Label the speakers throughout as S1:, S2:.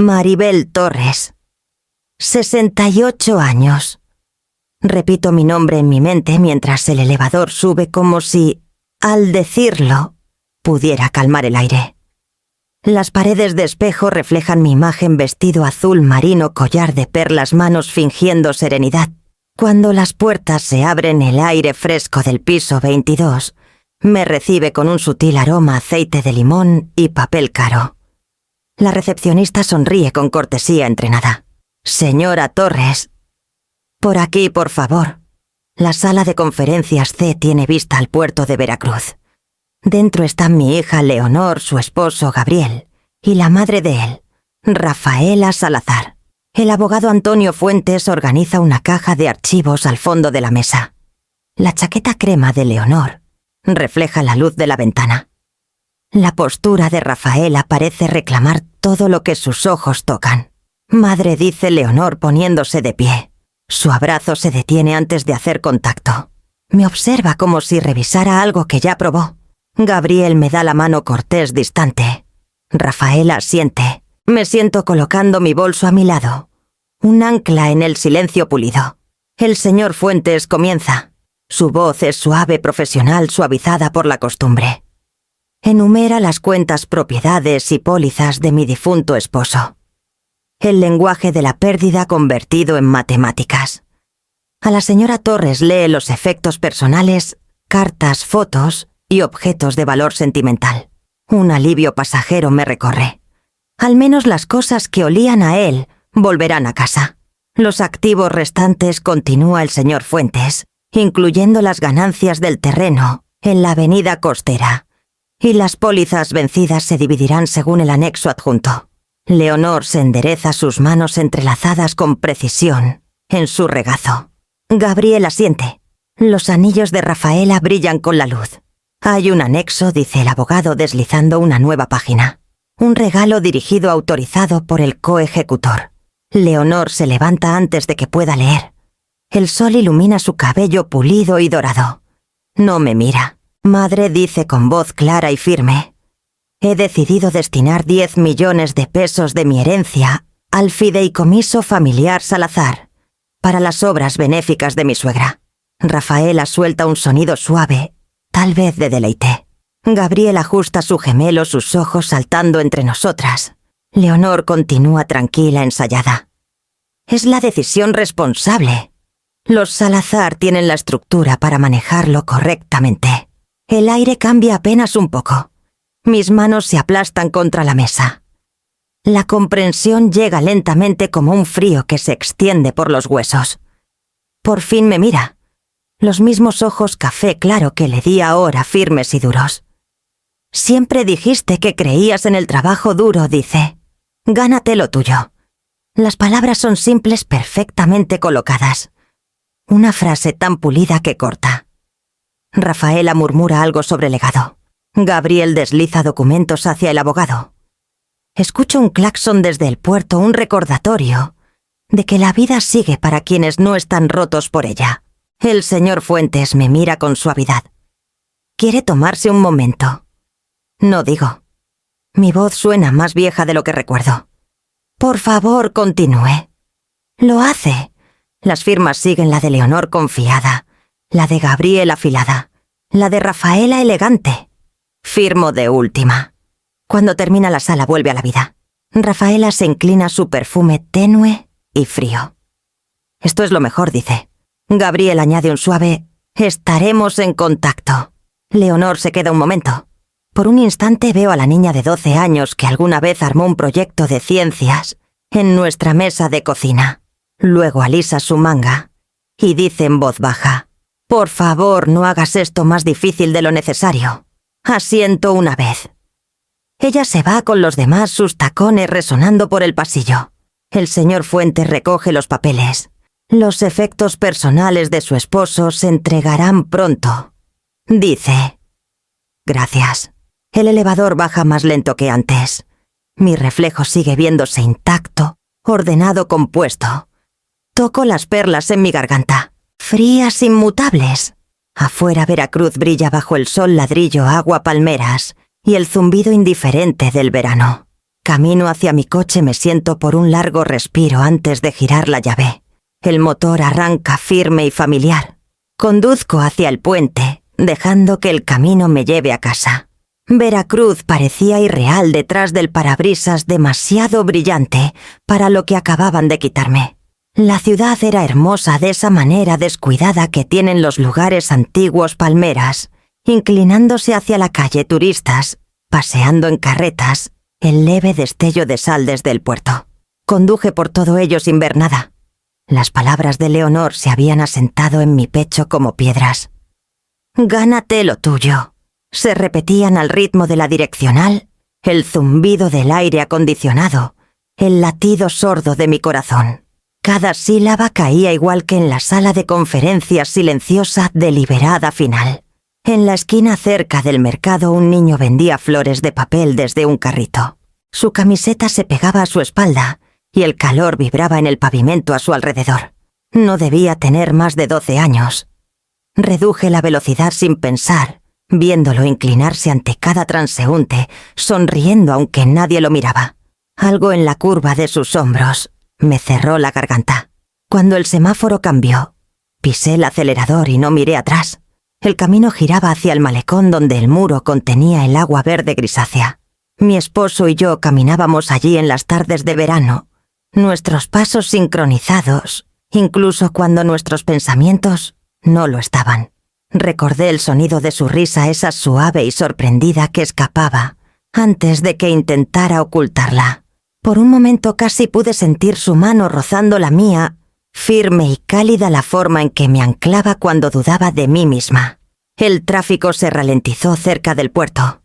S1: Maribel Torres. 68 años. Repito mi nombre en mi mente mientras el elevador sube como si, al decirlo, pudiera calmar el aire. Las paredes de espejo reflejan mi imagen vestido azul marino, collar de perlas, manos fingiendo serenidad. Cuando las puertas se abren, el aire fresco del piso 22 me recibe con un sutil aroma a aceite de limón y papel caro. La recepcionista sonríe con cortesía entrenada. «Señora Torres». «Por aquí, por favor». La sala de conferencias C tiene vista al puerto de Veracruz. Dentro están mi hija Leonor, su esposo Gabriel, y la madre de él, Rafaela Salazar. El abogado Antonio Fuentes organiza una caja de archivos al fondo de la mesa. La chaqueta crema de Leonor refleja la luz de la ventana. La postura de Rafaela parece reclamar todo lo que sus ojos tocan. «Madre», dice Leonor poniéndose de pie. Su abrazo se detiene antes de hacer contacto. Me observa como si revisara algo que ya probó. Gabriel me da la mano cortés distante. Rafaela asiente. Me siento colocando mi bolso a mi lado. Un ancla en el silencio pulido. El señor Fuentes comienza. Su voz es suave, profesional, suavizada por la costumbre. Enumera las cuentas, propiedades y pólizas de mi difunto esposo. El lenguaje de la pérdida convertido en matemáticas. A la señora Torres lee los efectos personales, cartas, fotos y objetos de valor sentimental. Un alivio pasajero me recorre. Al menos las cosas que olían a él volverán a casa. Los activos restantes, continúa el señor Fuentes, incluyendo las ganancias del terreno en la avenida costera. Y las pólizas vencidas se dividirán según el anexo adjunto. Leonor se endereza, sus manos entrelazadas con precisión en su regazo. Gabriel asiente. Los anillos de Rafaela brillan con la luz. Hay un anexo, dice el abogado deslizando una nueva página. Un regalo dirigido autorizado por el coejecutor. Leonor se levanta antes de que pueda leer. El sol ilumina su cabello pulido y dorado. No me mira. «Madre», dice con voz clara y firme. «He decidido destinar 10 millones de pesos de mi herencia al fideicomiso familiar Salazar para las obras benéficas de mi suegra». Rafaela suelta un sonido suave, tal vez de deleite. Gabriel ajusta su gemelo, sus ojos saltando entre nosotras. Leonor continúa tranquila, ensayada. «Es la decisión responsable. Los Salazar tienen la estructura para manejarlo correctamente». El aire cambia apenas un poco. Mis manos se aplastan contra la mesa. La comprensión llega lentamente como un frío que se extiende por los huesos. Por fin me mira. Los mismos ojos café claro que le di ahora, firmes y duros. «Siempre dijiste que creías en el trabajo duro», dice. «Gánate lo tuyo». Las palabras son simples, perfectamente colocadas. Una frase tan pulida que corta. Rafaela murmura algo sobre legado. Gabriel desliza documentos hacia el abogado. Escucho un claxon desde el puerto, un recordatorio de que la vida sigue para quienes no están rotos por ella. El señor Fuentes me mira con suavidad. Quiere tomarse un momento. No digo. Mi voz suena más vieja de lo que recuerdo. «Por favor, continúe». Lo hace. Las firmas siguen, la de Leonor confiada, la de Gabriel afilada, la de Rafaela elegante. Firmo de última. Cuando termina la sala vuelve a la vida. Rafaela se inclina a su perfume tenue y frío. «Esto es lo mejor», dice. Gabriel añade un suave «Estaremos en contacto». Leonor se queda un momento. Por un instante veo a la niña de 12 años que alguna vez armó un proyecto de ciencias en nuestra mesa de cocina. Luego alisa su manga y dice en voz baja: «Por favor, no hagas esto más difícil de lo necesario. Asiento una vez». Ella se va con los demás, sus tacones resonando por el pasillo. El señor Fuentes recoge los papeles. Los efectos personales de su esposo se entregarán pronto. Dice: «Gracias». El elevador baja más lento que antes. Mi reflejo sigue viéndose intacto, ordenado, compuesto. Toco las perlas en mi garganta. Frías, inmutables. Afuera Veracruz brilla bajo el sol, ladrillo, agua, palmeras y el zumbido indiferente del verano. Camino hacia mi coche, me siento por un largo respiro antes de girar la llave. El motor arranca firme y familiar. Conduzco hacia el puente, dejando que el camino me lleve a casa. Veracruz parecía irreal detrás del parabrisas demasiado brillante para lo que acababan de quitarme. La ciudad era hermosa de esa manera descuidada que tienen los lugares antiguos palmeras, inclinándose hacia la calle turistas, paseando en carretas, el leve destello de sal desde el puerto. Conduje por todo ello sin ver nada. Las palabras de Leonor se habían asentado en mi pecho como piedras. «Gánate lo tuyo», se repetían al ritmo de la direccional, el zumbido del aire acondicionado, el latido sordo de mi corazón. Cada sílaba caía igual que en la sala de conferencias silenciosa, deliberada final. En la esquina cerca del mercado un niño vendía flores de papel desde un carrito. Su camiseta se pegaba a su espalda y el calor vibraba en el pavimento a su alrededor. No debía tener más de 12 años. Reduje la velocidad sin pensar, viéndolo inclinarse ante cada transeúnte, sonriendo aunque nadie lo miraba. Algo en la curva de sus hombros me cerró la garganta. Cuando el semáforo cambió, pisé el acelerador y no miré atrás. El camino giraba hacia el malecón donde el muro contenía el agua verde grisácea. Mi esposo y yo caminábamos allí en las tardes de verano, nuestros pasos sincronizados, incluso cuando nuestros pensamientos no lo estaban. Recordé el sonido de su risa, esa suave y sorprendida que escapaba antes de que intentara ocultarla. Por un momento casi pude sentir su mano rozando la mía, firme y cálida, la forma en que me anclaba cuando dudaba de mí misma. El tráfico se ralentizó cerca del puerto.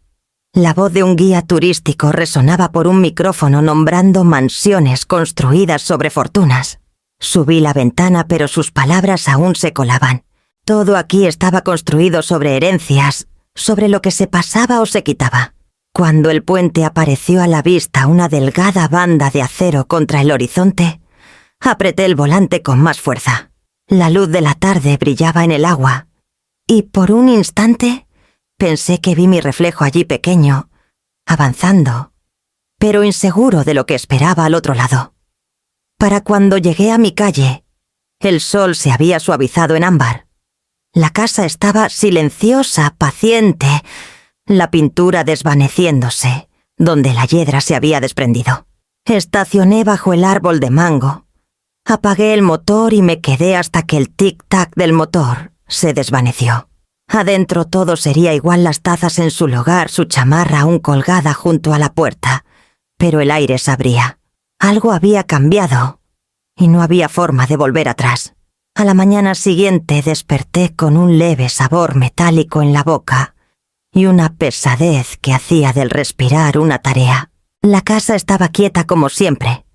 S1: La voz de un guía turístico resonaba por un micrófono nombrando mansiones construidas sobre fortunas. Subí la ventana, pero sus palabras aún se colaban. Todo aquí estaba construido sobre herencias, sobre lo que se pasaba o se quitaba. Cuando el puente apareció a la vista, una delgada banda de acero contra el horizonte, apreté el volante con más fuerza. La luz de la tarde brillaba en el agua, y por un instante pensé que vi mi reflejo allí pequeño, avanzando, pero inseguro de lo que esperaba al otro lado. Para cuando llegué a mi calle, el sol se había suavizado en ámbar. La casa estaba silenciosa, paciente, la pintura desvaneciéndose, donde la hiedra se había desprendido. Estacioné bajo el árbol de mango. Apagué el motor y me quedé hasta que el tic-tac del motor se desvaneció. Adentro todo sería igual, las tazas en su lugar, su chamarra aún colgada junto a la puerta, pero el aire se abría. Algo había cambiado y no había forma de volver atrás. A la mañana siguiente desperté con un leve sabor metálico en la boca y una pesadez que hacía del respirar una tarea. La casa estaba quieta como siempre,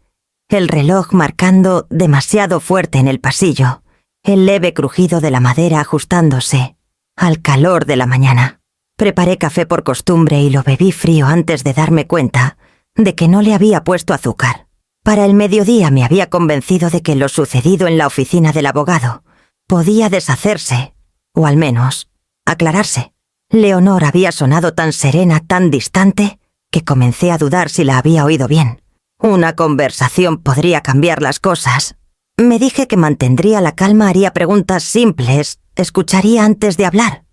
S1: el reloj marcando demasiado fuerte en el pasillo, el leve crujido de la madera ajustándose al calor de la mañana. Preparé café por costumbre y lo bebí frío antes de darme cuenta de que no le había puesto azúcar. Para el mediodía me había convencido de que lo sucedido en la oficina del abogado podía deshacerse, o al menos aclararse. Leonor había sonado tan serena, tan distante, que comencé a dudar si la había oído bien. Una conversación podría cambiar las cosas. Me dije que mantendría la calma, haría preguntas simples, escucharía antes de hablar.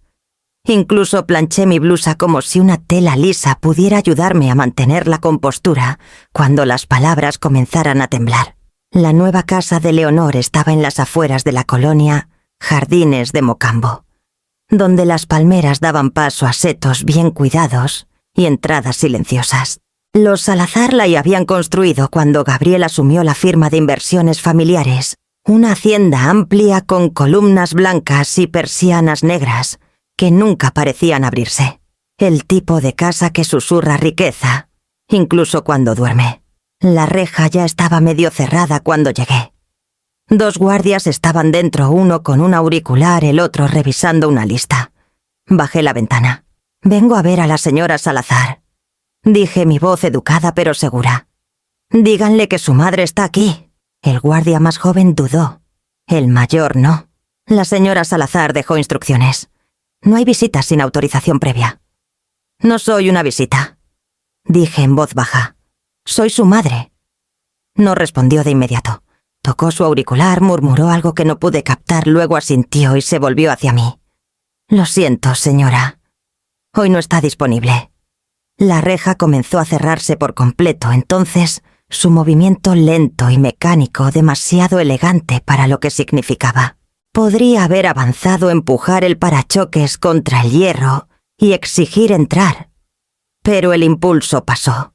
S1: Incluso planché mi blusa como si una tela lisa pudiera ayudarme a mantener la compostura cuando las palabras comenzaran a temblar. La nueva casa de Leonor estaba en las afueras de la colonia Jardines de Mocambo, donde las palmeras daban paso a setos bien cuidados y entradas silenciosas. Los Salazar la habían construido cuando Gabriel asumió la firma de inversiones familiares, una hacienda amplia con columnas blancas y persianas negras que nunca parecían abrirse. El tipo de casa que susurra riqueza, incluso cuando duerme. La reja ya estaba medio cerrada cuando llegué. 2 guardias estaban dentro, uno con un auricular, el otro revisando una lista. Bajé la ventana. «Vengo a ver a la señora Salazar», dije, mi voz educada pero segura. «Díganle que su madre está aquí». El guardia más joven dudó. El mayor no. La señora Salazar dejó instrucciones. «No hay visitas sin autorización previa». «No soy una visita», dije en voz baja. Soy su madre. No respondió de inmediato. Tocó su auricular, murmuró algo que no pude captar, luego asintió y se volvió hacia mí. Lo siento, señora. Hoy no está disponible. La reja comenzó a cerrarse por completo, entonces su movimiento lento y mecánico, demasiado elegante para lo que significaba. Podría haber avanzado, empujar el parachoques contra el hierro y exigir entrar. Pero el impulso pasó.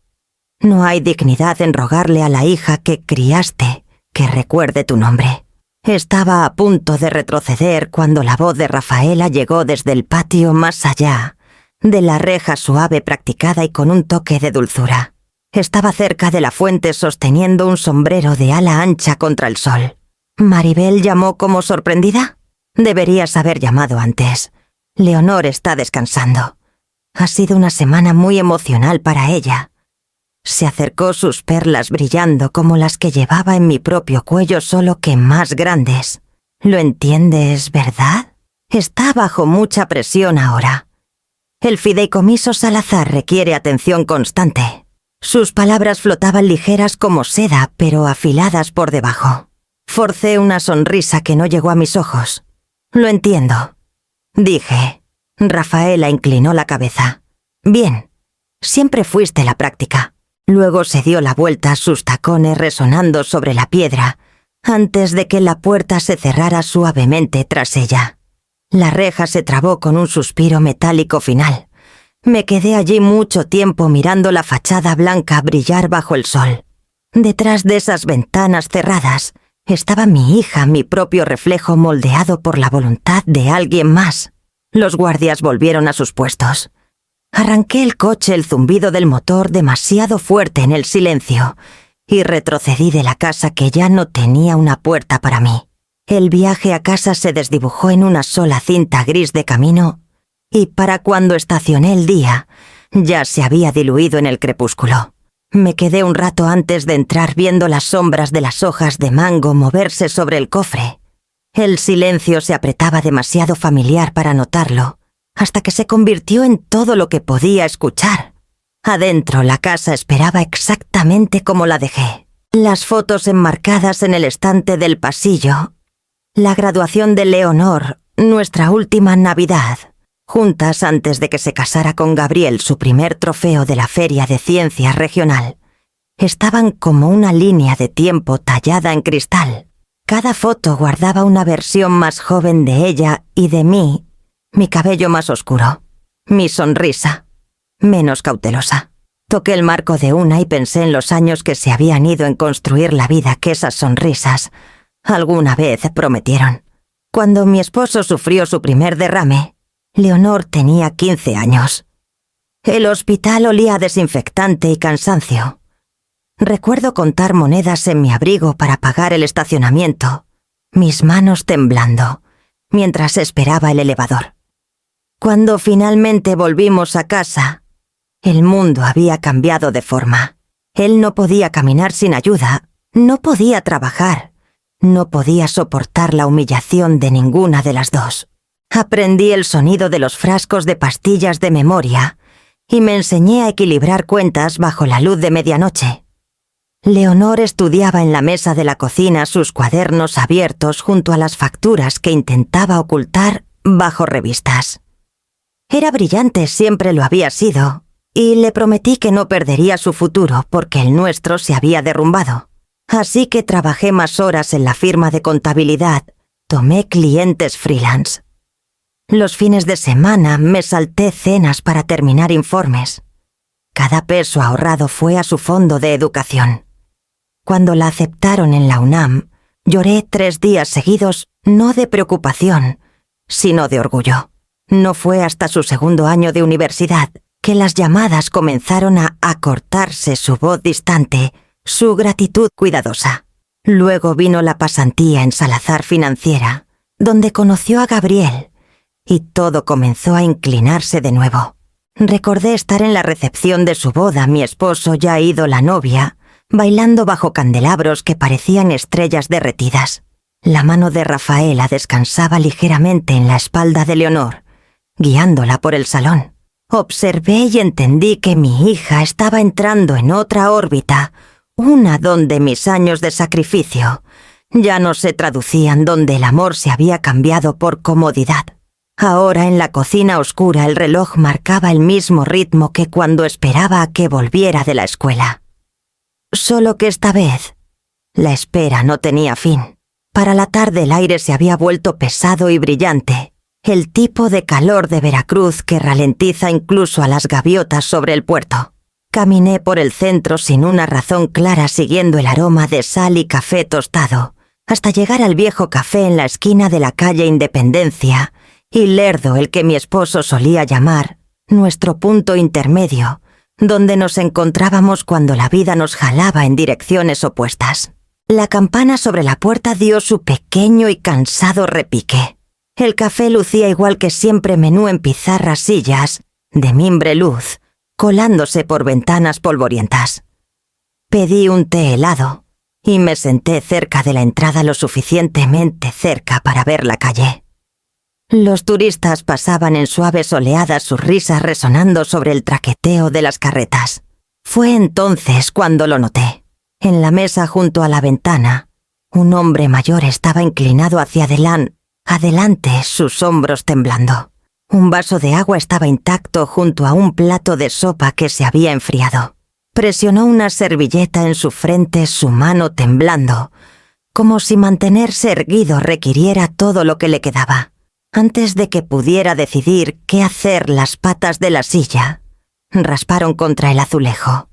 S1: No hay dignidad en rogarle a la hija que criaste que recuerde tu nombre. Estaba a punto de retroceder cuando la voz de Rafaela llegó desde el patio más allá de la reja suave, practicada y con un toque de dulzura. Estaba cerca de la fuente sosteniendo un sombrero de ala ancha contra el sol. ¿Maribel llamó como sorprendida? Deberías haber llamado antes. Leonor está descansando. Ha sido una semana muy emocional para ella. Se acercó, sus perlas brillando como las que llevaba en mi propio cuello, solo que más grandes. ¿Lo entiendes, verdad? Está bajo mucha presión ahora. El fideicomiso Salazar requiere atención constante. Sus palabras flotaban ligeras como seda, pero afiladas por debajo. Forcé una sonrisa que no llegó a mis ojos. Lo entiendo, dije. Rafaela inclinó la cabeza. Bien, siempre fuiste la práctica. Luego se dio la vuelta, sus tacones resonando sobre la piedra, antes de que la puerta se cerrara suavemente tras ella. La reja se trabó con un suspiro metálico final. Me quedé allí mucho tiempo mirando la fachada blanca brillar bajo el sol. Detrás de esas ventanas cerradas estaba mi hija, mi propio reflejo moldeado por la voluntad de alguien más. Los guardias volvieron a sus puestos. Arranqué el coche, el zumbido del motor demasiado fuerte en el silencio, y retrocedí de la casa que ya no tenía una puerta para mí. El viaje a casa se desdibujó en una sola cinta gris de camino, y para cuando estacioné el día, ya se había diluido en el crepúsculo. Me quedé un rato antes de entrar viendo las sombras de las hojas de mango moverse sobre el cofre. El silencio se apretaba demasiado familiar para notarlo, hasta que se convirtió en todo lo que podía escuchar. Adentro, la casa esperaba exactamente como la dejé. Las fotos enmarcadas en el estante del pasillo. La graduación de Leonor, nuestra última Navidad, juntas antes de que se casara con Gabriel, su primer trofeo de la Feria de Ciencias Regional, estaban como una línea de tiempo tallada en cristal. Cada foto guardaba una versión más joven de ella y de mí, mi cabello más oscuro, mi sonrisa menos cautelosa. Toqué el marco de una y pensé en los años que se habían ido en construir la vida que esas sonrisas alguna vez prometieron. Cuando mi esposo sufrió su primer derrame, Leonor tenía 15 años. El hospital olía a desinfectante y cansancio. Recuerdo contar monedas en mi abrigo para pagar el estacionamiento, mis manos temblando, mientras esperaba el elevador. Cuando finalmente volvimos a casa, el mundo había cambiado de forma. Él no podía caminar sin ayuda, no podía trabajar, no podía soportar la humillación de ninguna de las dos. Aprendí el sonido de los frascos de pastillas de memoria y me enseñé a equilibrar cuentas bajo la luz de medianoche. Leonor estudiaba en la mesa de la cocina, sus cuadernos abiertos junto a las facturas que intentaba ocultar bajo revistas. Era brillante, siempre lo había sido, y le prometí que no perdería su futuro porque el nuestro se había derrumbado. Así que trabajé más horas en la firma de contabilidad, tomé clientes freelance. Los fines de semana me salté cenas para terminar informes. Cada peso ahorrado fue a su fondo de educación. Cuando la aceptaron en la UNAM, lloré 3 días seguidos, no de preocupación, sino de orgullo. No fue hasta su segundo año de universidad que las llamadas comenzaron a acortarse, su voz distante, su gratitud cuidadosa. Luego vino la pasantía en Salazar Financiera, donde conoció a Gabriel, y todo comenzó a inclinarse de nuevo. Recordé estar en la recepción de su boda, mi esposo ya ido, la novia, bailando bajo candelabros que parecían estrellas derretidas. La mano de Rafaela descansaba ligeramente en la espalda de Leonor, guiándola por el salón. Observé y entendí que mi hija estaba entrando en otra órbita, una donde mis años de sacrificio ya no se traducían, donde el amor se había cambiado por comodidad. Ahora en la cocina oscura el reloj marcaba el mismo ritmo que cuando esperaba a que volviera de la escuela. Solo que esta vez la espera no tenía fin. Para la tarde el aire se había vuelto pesado y brillante, el tipo de calor de Veracruz que ralentiza incluso a las gaviotas sobre el puerto. Caminé por el centro sin una razón clara, siguiendo el aroma de sal y café tostado, hasta llegar al viejo café en la esquina de la calle Independencia y Lerdo, el que mi esposo solía llamar nuestro punto intermedio, donde nos encontrábamos cuando la vida nos jalaba en direcciones opuestas. La campana sobre la puerta dio su pequeño y cansado repique. El café lucía igual que siempre, menú en pizarras, sillas de mimbre luz, colándose por ventanas polvorientas. Pedí un té helado y me senté cerca de la entrada, lo suficientemente cerca para ver la calle. Los turistas pasaban en suaves oleadas, sus risas resonando sobre el traqueteo de las carretas. Fue entonces cuando lo noté. En la mesa junto a la ventana, un hombre mayor estaba inclinado hacia adelante, sus hombros temblando. Un vaso de agua estaba intacto junto a un plato de sopa que se había enfriado. Presionó una servilleta en su frente, su mano temblando, como si mantenerse erguido requiriera todo lo que le quedaba. Antes de que pudiera decidir qué hacer, las patas de la silla rasparon contra el azulejo,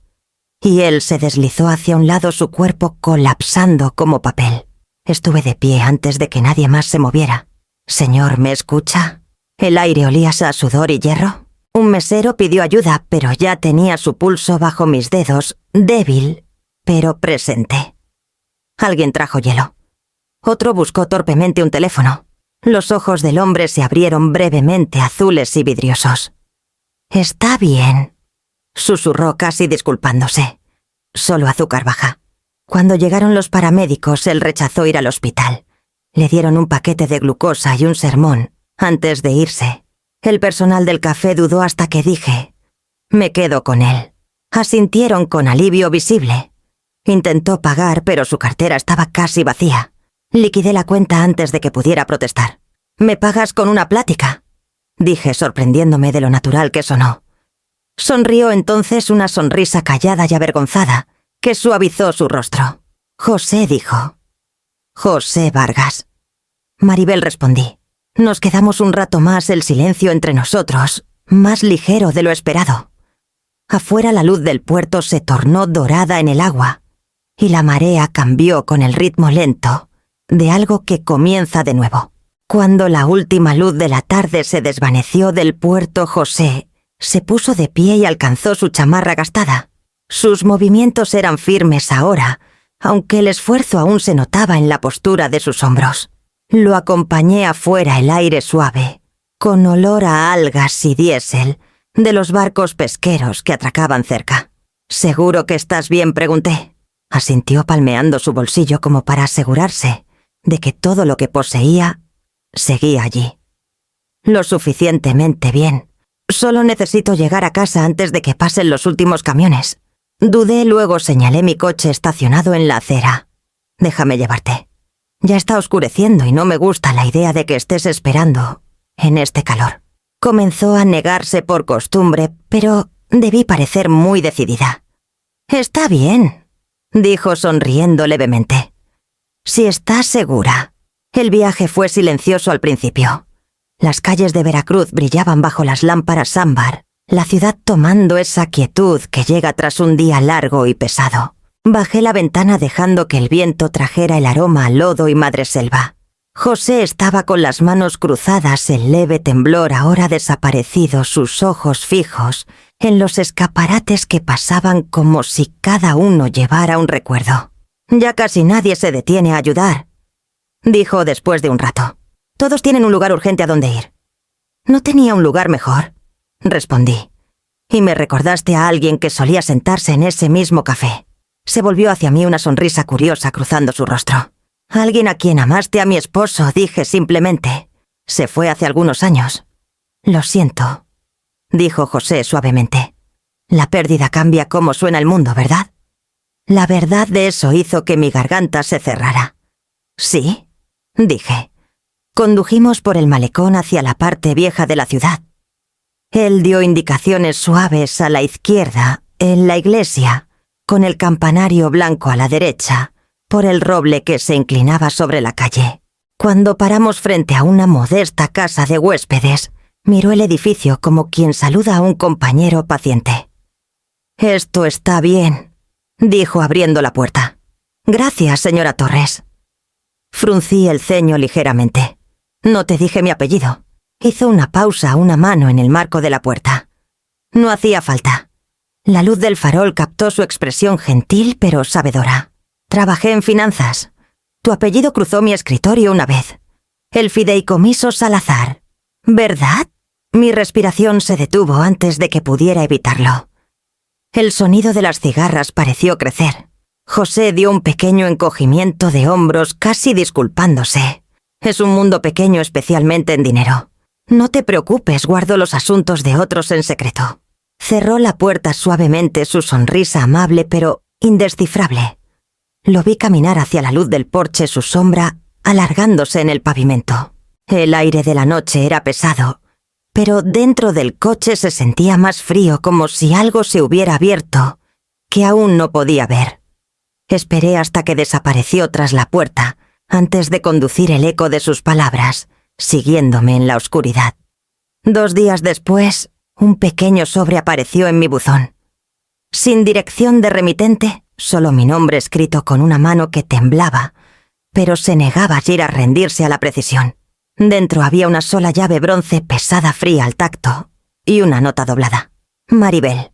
S1: y él se deslizó hacia un lado, su cuerpo colapsando como papel. Estuve de pie antes de que nadie más se moviera. «Señor, ¿me escucha?» El aire olía a sudor y hierro. Un mesero pidió ayuda, pero ya tenía su pulso bajo mis dedos, débil, pero presente. Alguien trajo hielo. Otro buscó torpemente un teléfono. Los ojos del hombre se abrieron brevemente, azules y vidriosos. «Está bien», susurró casi disculpándose. «Solo azúcar baja». Cuando llegaron los paramédicos, él rechazó ir al hospital. Le dieron un paquete de glucosa y un sermón antes de irse. El personal del café dudó hasta que dije: «Me quedo con él». Asintieron con alivio visible. Intentó pagar, pero su cartera estaba casi vacía. Liquidé la cuenta antes de que pudiera protestar. «¿Me pagas con una plática?», dije, sorprendiéndome de lo natural que sonó. Sonrió entonces, una sonrisa callada y avergonzada que suavizó su rostro. «José», dijo. «José Vargas». «Maribel», respondí. Nos quedamos un rato más, el silencio entre nosotros, más ligero de lo esperado. Afuera la luz del puerto se tornó dorada en el agua, y la marea cambió con el ritmo lento de algo que comienza de nuevo. Cuando la última luz de la tarde se desvaneció del puerto, José se puso de pie y alcanzó su chamarra gastada. Sus movimientos eran firmes ahora, aunque el esfuerzo aún se notaba en la postura de sus hombros. Lo acompañé afuera, el aire suave, con olor a algas y diésel, de los barcos pesqueros que atracaban cerca. «¿Seguro que estás bien?», pregunté. Asintió palmeando su bolsillo como para asegurarse de que todo lo que poseía seguía allí. «Lo suficientemente bien. Solo necesito llegar a casa antes de que pasen los últimos camiones». Dudé, luego señalé mi coche estacionado en la acera. «Déjame llevarte. Ya está oscureciendo y no me gusta la idea de que estés esperando en este calor». Comenzó a negarse por costumbre, pero debí parecer muy decidida. «Está bien», dijo sonriendo levemente. «Si estás segura». El viaje fue silencioso al principio. Las calles de Veracruz brillaban bajo las lámparas ámbar, la ciudad tomando esa quietud que llega tras un día largo y pesado. Bajé la ventana dejando que el viento trajera el aroma a lodo y madreselva. José estaba con las manos cruzadas, el leve temblor ahora desaparecido, sus ojos fijos en los escaparates que pasaban como si cada uno llevara un recuerdo. «Ya casi nadie se detiene a ayudar», dijo después de un rato. «Todos tienen un lugar urgente a donde ir». «¿No tenía un lugar mejor?», respondí. «Y me recordaste a alguien que solía sentarse en ese mismo café». Se volvió hacia mí, una sonrisa curiosa cruzando su rostro. «Alguien a quien amaste a mi esposo», dije simplemente. «Se fue hace algunos años». «Lo siento», dijo José suavemente. La pérdida cambia cómo suena el mundo, ¿verdad? La verdad de eso hizo que mi garganta se cerrara. Sí, dije. Condujimos por el malecón hacia la parte vieja de la ciudad. Él dio indicaciones suaves a la izquierda, en la iglesia, con el campanario blanco a la derecha, por el roble que se inclinaba sobre la calle. Cuando paramos frente a una modesta casa de huéspedes, miró el edificio como quien saluda a un compañero paciente. «Esto está bien», dijo abriendo la puerta. «Gracias, señora Torres». Fruncí el ceño ligeramente. «No te dije mi apellido». Hizo una pausa, una mano en el marco de la puerta. No hacía falta. La luz del farol captó su expresión gentil pero sabedora. «Trabajé en finanzas. Tu apellido cruzó mi escritorio una vez. El fideicomiso Salazar. ¿Verdad?» Mi respiración se detuvo antes de que pudiera evitarlo. El sonido de las cigarras pareció crecer. José dio un pequeño encogimiento de hombros, casi disculpándose. Es un mundo pequeño, especialmente en dinero. No te preocupes, guardo los asuntos de otros en secreto. Cerró la puerta suavemente, su sonrisa amable pero indescifrable. Lo vi caminar hacia la luz del porche, su sombra alargándose en el pavimento. El aire de la noche era pesado, pero dentro del coche se sentía más frío, como si algo se hubiera abierto, que aún no podía ver. Esperé hasta que desapareció tras la puerta, antes de conducir el eco de sus palabras, siguiéndome en la oscuridad. 2 días después, un pequeño sobre apareció en mi buzón. Sin dirección de remitente, solo mi nombre escrito con una mano que temblaba, pero se negaba ayer a rendirse a la precisión. Dentro había una sola llave bronce pesada, fría al tacto, y una nota doblada. Maribel.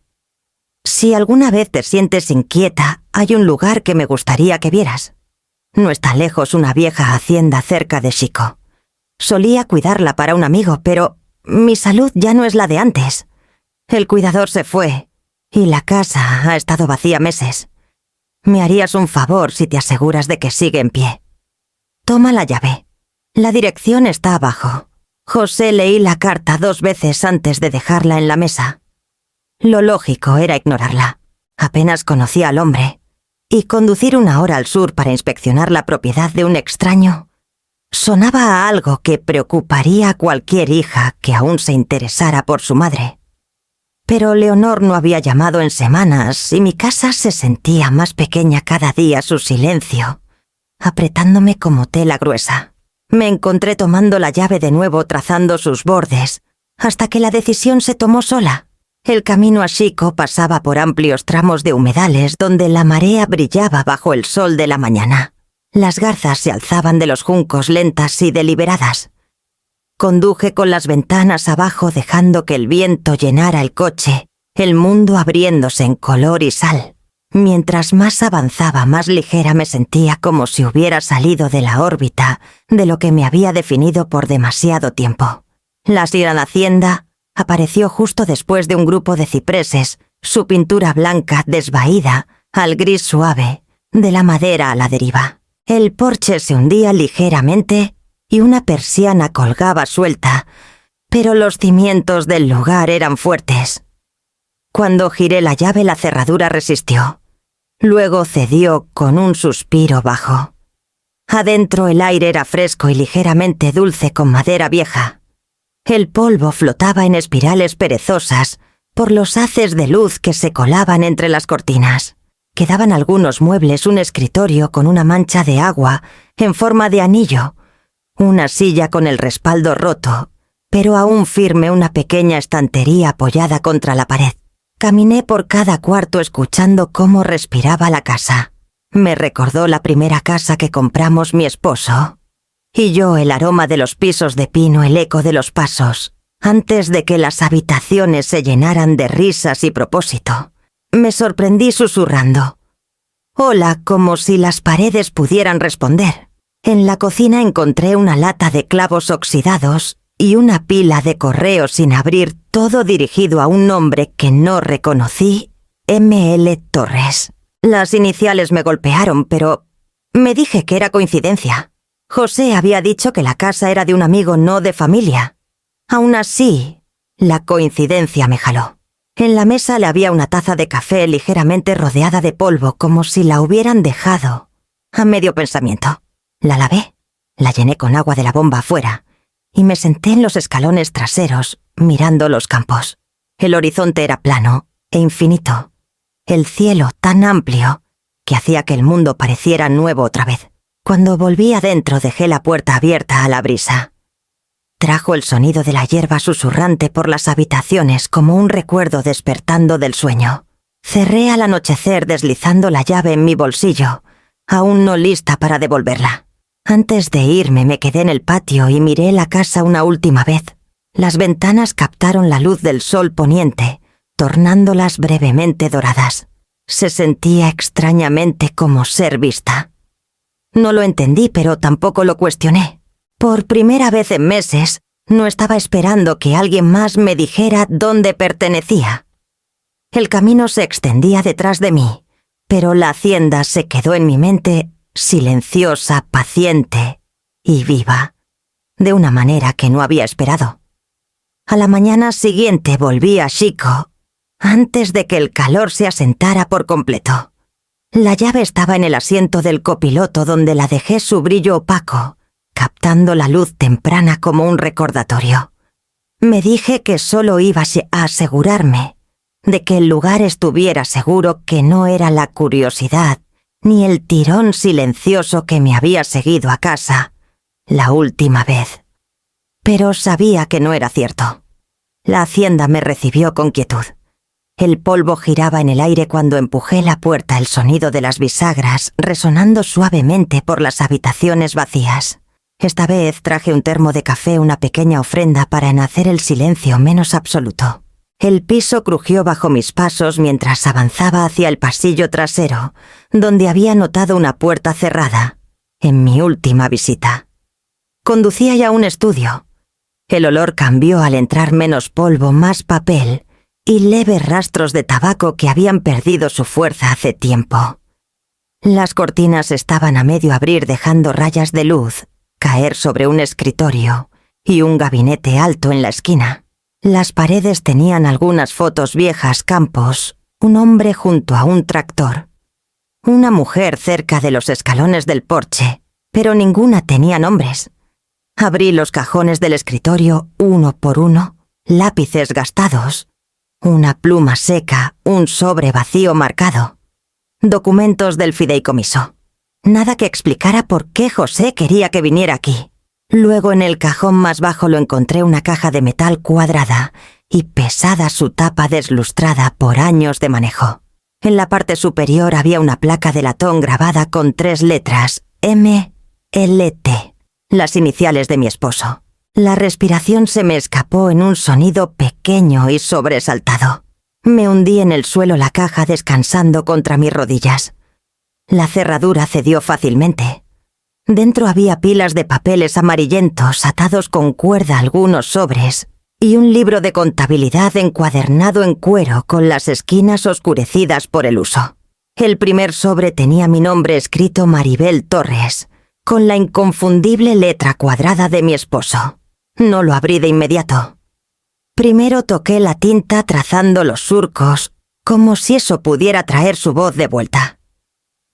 S1: Si alguna vez te sientes inquieta, hay un lugar que me gustaría que vieras. No está lejos una vieja hacienda cerca de Chico. Solía cuidarla para un amigo, pero mi salud ya no es la de antes. El cuidador se fue, y la casa ha estado vacía meses. Me harías un favor si te aseguras de que sigue en pie. Toma la llave. La dirección está abajo. José, leí la carta 2 veces antes de dejarla en la mesa. Lo lógico era ignorarla. Apenas conocía al hombre. Y conducir 1 hora al sur para inspeccionar la propiedad de un extraño sonaba a algo que preocuparía a cualquier hija que aún se interesara por su madre. Pero Leonor no había llamado en semanas y mi casa se sentía más pequeña cada día, su silencio, apretándome como tela gruesa. Me encontré tomando la llave de nuevo, trazando sus bordes, hasta que la decisión se tomó sola. El camino a Chico pasaba por amplios tramos de humedales donde la marea brillaba bajo el sol de la mañana. Las garzas se alzaban de los juncos lentas y deliberadas. Conduje con las ventanas abajo, dejando que el viento llenara el coche, el mundo abriéndose en color y sal. Mientras más avanzaba, más ligera me sentía, como si hubiera salido de la órbita de lo que me había definido por demasiado tiempo. La gran hacienda apareció justo después de un grupo de cipreses, su pintura blanca desvaída al gris suave de la madera a la deriva. El porche se hundía ligeramente y una persiana colgaba suelta, pero los cimientos del lugar eran fuertes. Cuando giré la llave, la cerradura resistió. Luego cedió con un suspiro bajo. Adentro el aire era fresco y ligeramente dulce, con madera vieja. El polvo flotaba en espirales perezosas por los haces de luz que se colaban entre las cortinas. Quedaban algunos muebles, un escritorio con una mancha de agua en forma de anillo, una silla con el respaldo roto, pero aún firme, una pequeña estantería apoyada contra la pared. Caminé por cada cuarto escuchando cómo respiraba la casa. Me recordó la primera casa que compramos mi esposo y yo, el aroma de los pisos de pino, el eco de los pasos, antes de que las habitaciones se llenaran de risas y propósito. Me sorprendí susurrando «Hola», como si las paredes pudieran responder. En la cocina encontré una lata de clavos oxidados y una pila de correos sin abrir, todo dirigido a un nombre que no reconocí: M.L. Torres. Las iniciales me golpearon, pero me dije que era coincidencia. José había dicho que la casa era de un amigo, no de familia. Aún así, La coincidencia me jaló. En la mesa le había una taza de café ligeramente rodeada de polvo, como si la hubieran dejado a medio pensamiento. La lavé, la llené con agua de la bomba afuera y me senté en los escalones traseros, mirando los campos. El horizonte era plano e infinito. El cielo tan amplio que hacía que el mundo pareciera nuevo otra vez. Cuando volví adentro dejé la puerta abierta a la brisa. Trajo el sonido de la hierba susurrante por las habitaciones como un recuerdo despertando del sueño. Cerré al anochecer deslizando la llave en mi bolsillo, aún no lista para devolverla. Antes de irme me quedé en el patio y miré la casa una última vez. Las ventanas captaron la luz del sol poniente, tornándolas brevemente doradas. Se sentía extrañamente como ser vista. No lo entendí, pero tampoco lo cuestioné. Por primera vez en meses, no estaba esperando que alguien más me dijera dónde pertenecía. El camino se extendía detrás de mí, pero la hacienda se quedó en mi mente silenciosa, paciente y viva, de una manera que no había esperado. A la mañana siguiente volví a Chico, antes de que el calor se asentara por completo. La llave estaba en el asiento del copiloto donde la dejé su brillo opaco, captando la luz temprana como un recordatorio. Me dije que solo iba a asegurarme de que el lugar estuviera seguro, que no era la curiosidad ni el tirón silencioso que me había seguido a casa la última vez. Pero sabía que no era cierto. La hacienda me recibió con quietud. El polvo giraba en el aire cuando empujé la puerta, el sonido de las bisagras resonando suavemente por las habitaciones vacías. Esta vez traje un termo de café, una pequeña ofrenda para hacer el silencio menos absoluto. El piso crujió bajo mis pasos mientras avanzaba hacia el pasillo trasero, donde había notado una puerta cerrada, en mi última visita. Conducía ya a un estudio. El olor cambió al entrar menos polvo, más papel y leves rastros de tabaco que habían perdido su fuerza hace tiempo. Las cortinas estaban a medio abrir, dejando rayas de luz caer sobre un escritorio y un gabinete alto en la esquina. Las paredes tenían algunas fotos viejas, campos, un hombre junto a un tractor, una mujer cerca de los escalones del porche, pero ninguna tenía nombres. Abrí los cajones del escritorio uno por uno, lápices gastados, una pluma seca, un sobre vacío marcado, documentos del fideicomiso. Nada que explicara por qué José quería que viniera aquí. Luego en el cajón más bajo lo encontré, una caja de metal cuadrada y pesada, su tapa deslustrada por años de manejo. En la parte superior había una placa de latón grabada con 3 letras, MLT, las iniciales de mi esposo. La respiración se me escapó en un sonido pequeño y sobresaltado. Me hundí en el suelo, la caja descansando contra mis rodillas. La cerradura cedió fácilmente. Dentro había pilas de papeles amarillentos atados con cuerda, algunos sobres, y un libro de contabilidad encuadernado en cuero con las esquinas oscurecidas por el uso. El primer sobre tenía mi nombre escrito, Maribel Torres, con la inconfundible letra cuadrada de mi esposo. No lo abrí de inmediato. Primero toqué la tinta trazando los surcos, como si eso pudiera traer su voz de vuelta.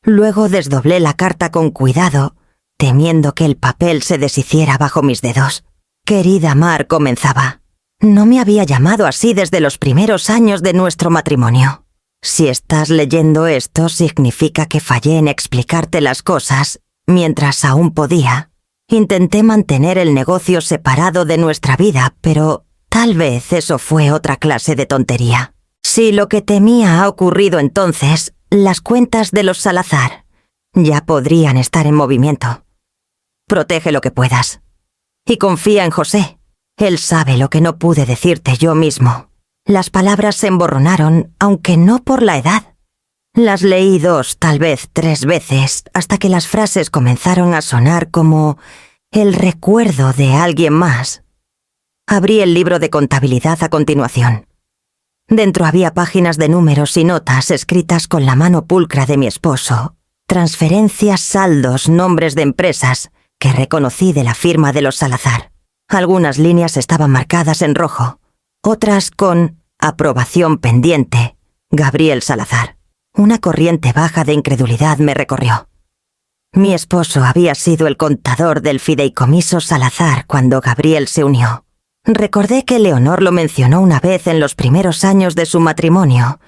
S1: Luego desdoblé la carta con cuidado, temiendo que el papel se deshiciera bajo mis dedos. Querida Mar, comenzaba. No me había llamado así desde los primeros años de nuestro matrimonio. Si estás leyendo esto, significa que fallé en explicarte las cosas mientras aún podía. Intenté mantener el negocio separado de nuestra vida, pero tal vez eso fue otra clase de tontería. Si lo que temía ha ocurrido entonces, las cuentas de los Salazar ya podrían estar en movimiento. Protege lo que puedas. Y confía en José. Él sabe lo que no pude decirte yo mismo. Las palabras se emborronaron, aunque no por la edad. Las leí 2, tal vez 3 veces, hasta que las frases comenzaron a sonar como el recuerdo de alguien más. Abrí el libro de contabilidad a continuación. Dentro había páginas de números y notas escritas con la mano pulcra de mi esposo. Transferencias, saldos, nombres de empresas que reconocí de la firma de los Salazar. Algunas líneas estaban marcadas en rojo. otras con aprobación pendiente, Gabriel Salazar. Una corriente baja de incredulidad me recorrió. Mi esposo había sido el contador del fideicomiso Salazar cuando Gabriel se unió. Recordé que Leonor lo mencionó una vez en los primeros años de su matrimonio,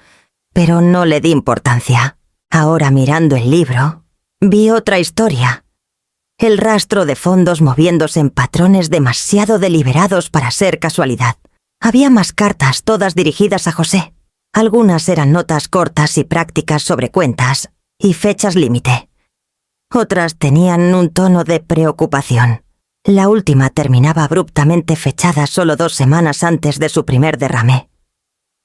S1: pero no le di importancia. Ahora, mirando el libro, vi otra historia. El rastro de fondos moviéndose en patrones demasiado deliberados para ser casualidad. Había más cartas, todas dirigidas a José. Algunas eran notas cortas y prácticas sobre cuentas y fechas límite. Otras tenían un tono de preocupación. La última terminaba abruptamente fechada solo 2 semanas antes de su primer derrame.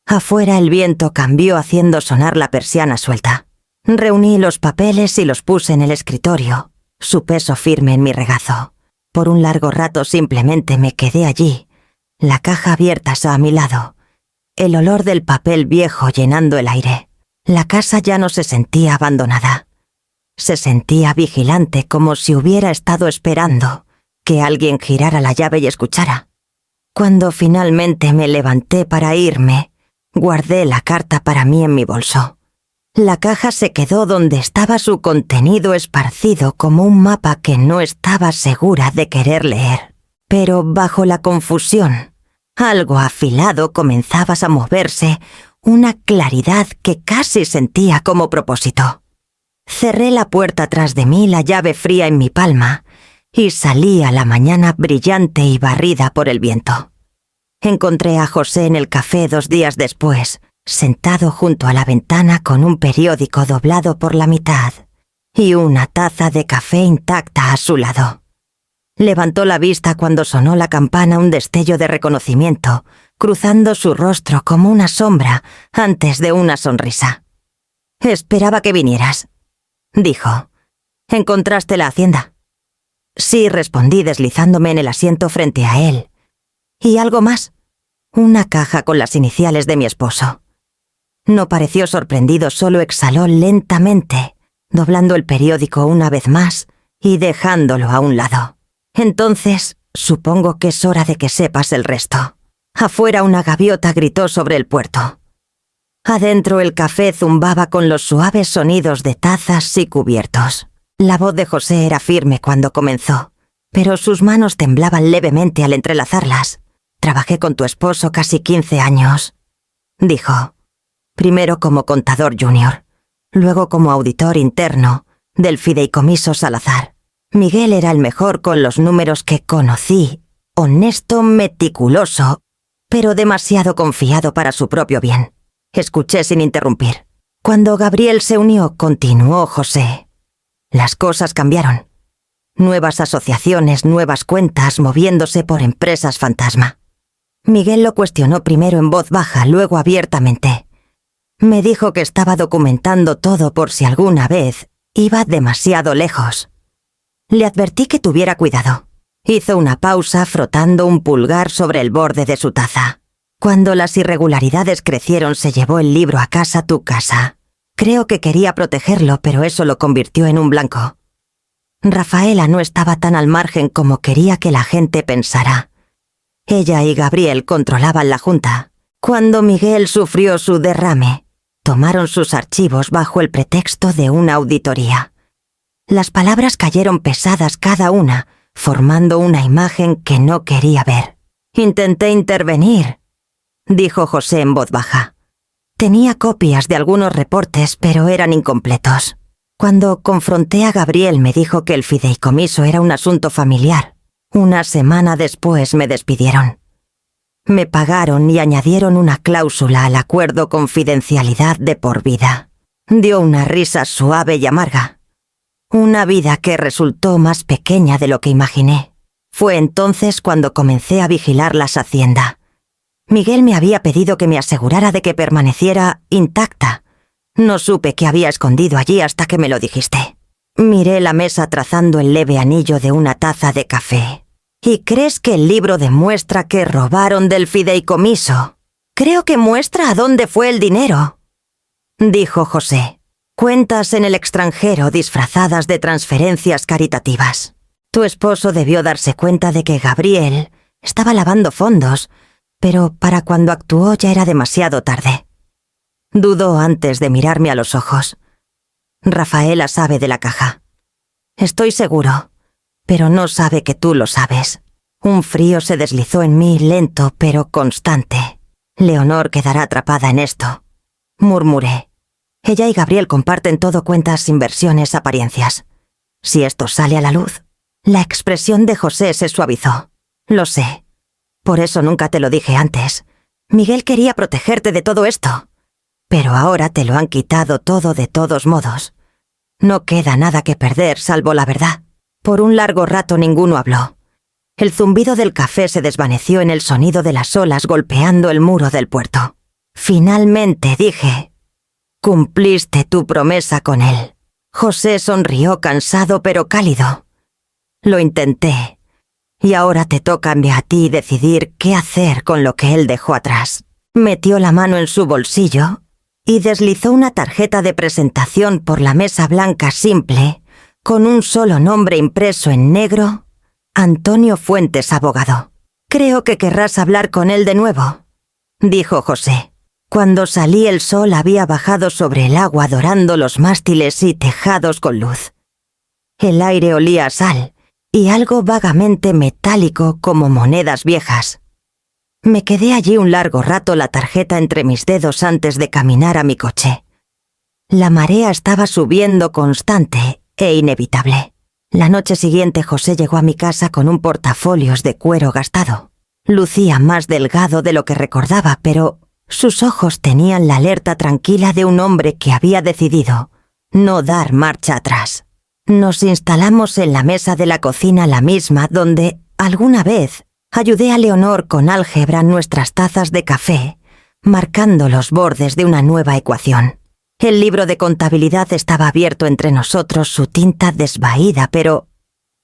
S1: Afuera el viento cambió haciendo sonar la persiana suelta. Reuní los papeles y los puse en el escritorio, su peso firme en mi regazo. Por un largo rato simplemente me quedé allí, la caja abierta a mi lado, el olor del papel viejo llenando el aire. La casa ya no se sentía abandonada. Se sentía vigilante, como si hubiera estado esperando que alguien girara la llave y escuchara. Cuando finalmente me levanté para irme, guardé la carta para mí en mi bolso. La caja se quedó donde estaba su contenido esparcido como un mapa que no estaba segura de querer leer. Pero bajo la confusión, algo afilado comenzaba a moverse, una claridad que casi sentía como propósito. Cerré la puerta tras de mí, la llave fría en mi palma, y salí a la mañana brillante y barrida por el viento. Encontré a José en el café 2 días después, sentado junto a la ventana con un periódico doblado por la mitad y una taza de café intacta a su lado. Levantó la vista cuando sonó la campana, un destello de reconocimiento, cruzando su rostro como una sombra antes de una sonrisa. «Esperaba que vinieras», dijo. «¿Encontraste la hacienda?» «Sí», respondí deslizándome en el asiento frente a él. «¿Y algo más?» «Una caja con las iniciales de mi esposo». No pareció sorprendido, solo exhaló lentamente, doblando el periódico una vez más y dejándolo a un lado. «Entonces, supongo que es hora de que sepas el resto». Afuera una gaviota gritó sobre el puerto. Adentro el café zumbaba con los suaves sonidos de tazas y cubiertos. La voz de José era firme cuando comenzó, pero sus manos temblaban levemente al entrelazarlas. «Trabajé con tu esposo casi 15 años», dijo. «Primero como contador junior, luego como auditor interno del fideicomiso Salazar. Miguel era el mejor con los números que conocí, honesto, meticuloso, pero demasiado confiado para su propio bien». Escuché sin interrumpir. «Cuando Gabriel se unió», continuó José, «las cosas cambiaron. Nuevas asociaciones, nuevas cuentas moviéndose por empresas fantasma». Miguel lo cuestionó primero en voz baja, luego abiertamente. Me dijo que estaba documentando todo por si alguna vez iba demasiado lejos. Le advertí que tuviera cuidado. Hizo una pausa frotando un pulgar sobre el borde de su taza. «Cuando las irregularidades crecieron, se llevó el libro a casa, tu casa. Creo que quería protegerlo, pero eso lo convirtió en un blanco. Rafaela no estaba tan al margen como quería que la gente pensara. Ella y Gabriel controlaban la junta. Cuando Miguel sufrió su derrame, tomaron sus archivos bajo el pretexto de una auditoría. Las palabras cayeron pesadas cada una, formando una imagen que no quería ver. Intenté intervenir», dijo José en voz baja. «Tenía copias de algunos reportes, pero eran incompletos. Cuando confronté a Gabriel me dijo que el fideicomiso era un asunto familiar. Una semana después me despidieron. Me pagaron y añadieron una cláusula al acuerdo confidencialidad de por vida». Dio una risa suave y amarga. «Una vida que resultó más pequeña de lo que imaginé. Fue entonces cuando comencé a vigilar las haciendas. Miguel me había pedido que me asegurara de que permaneciera intacta. No supe qué había escondido allí hasta que me lo dijiste». Miré la mesa trazando el leve anillo de una taza de café. «¿Y crees que el libro demuestra que robaron del fideicomiso?» «Creo que muestra a dónde fue el dinero», dijo José. «Cuentas en el extranjero disfrazadas de transferencias caritativas. Tu esposo debió darse cuenta de que Gabriel estaba lavando fondos, pero para cuando actuó ya era demasiado tarde. Dudó antes de mirarme a los ojos. Rafaela sabe de la caja. Estoy seguro, pero no sabe que tú lo sabes. Un frío se deslizó en mí, lento pero constante. Leonor quedará atrapada en esto, murmuré. Ella y Gabriel comparten todo, cuentas, inversiones, apariencias. Si esto sale a la luz... La expresión de José se suavizó. Lo sé. Por eso nunca te lo dije antes. Miguel quería protegerte de todo esto. Pero ahora te lo han quitado todo de todos modos. No queda nada que perder salvo la verdad. Por un largo rato ninguno habló. El zumbido del café se desvaneció en el sonido de las olas golpeando el muro del puerto. Finalmente dije: cumpliste tu promesa con él. José sonrió, cansado pero cálido. Lo intenté. Y ahora te toca a ti decidir qué hacer con lo que él dejó atrás. Metió la mano en su bolsillo y deslizó una tarjeta de presentación por la mesa blanca simple, con un solo nombre impreso en negro: Antonio Fuentes, abogado. Creo que querrás hablar con él de nuevo, dijo José. Cuando salí el sol había bajado sobre el agua dorando los mástiles y tejados con luz. El aire olía a sal y algo vagamente metálico como monedas viejas. Me quedé allí un largo rato, la tarjeta entre mis dedos, antes de caminar a mi coche. La marea estaba subiendo, constante e inevitable. La noche siguiente José llegó a mi casa con un portafolios de cuero gastado. Lucía más delgado de lo que recordaba, pero sus ojos tenían la alerta tranquila de un hombre que había decidido no dar marcha atrás. Nos instalamos en la mesa de la cocina, la misma donde, alguna vez, ayudé a Leonor con álgebra nuestras tazas de café, marcando los bordes de una nueva ecuación. El libro de contabilidad estaba abierto entre nosotros, su tinta desvaída pero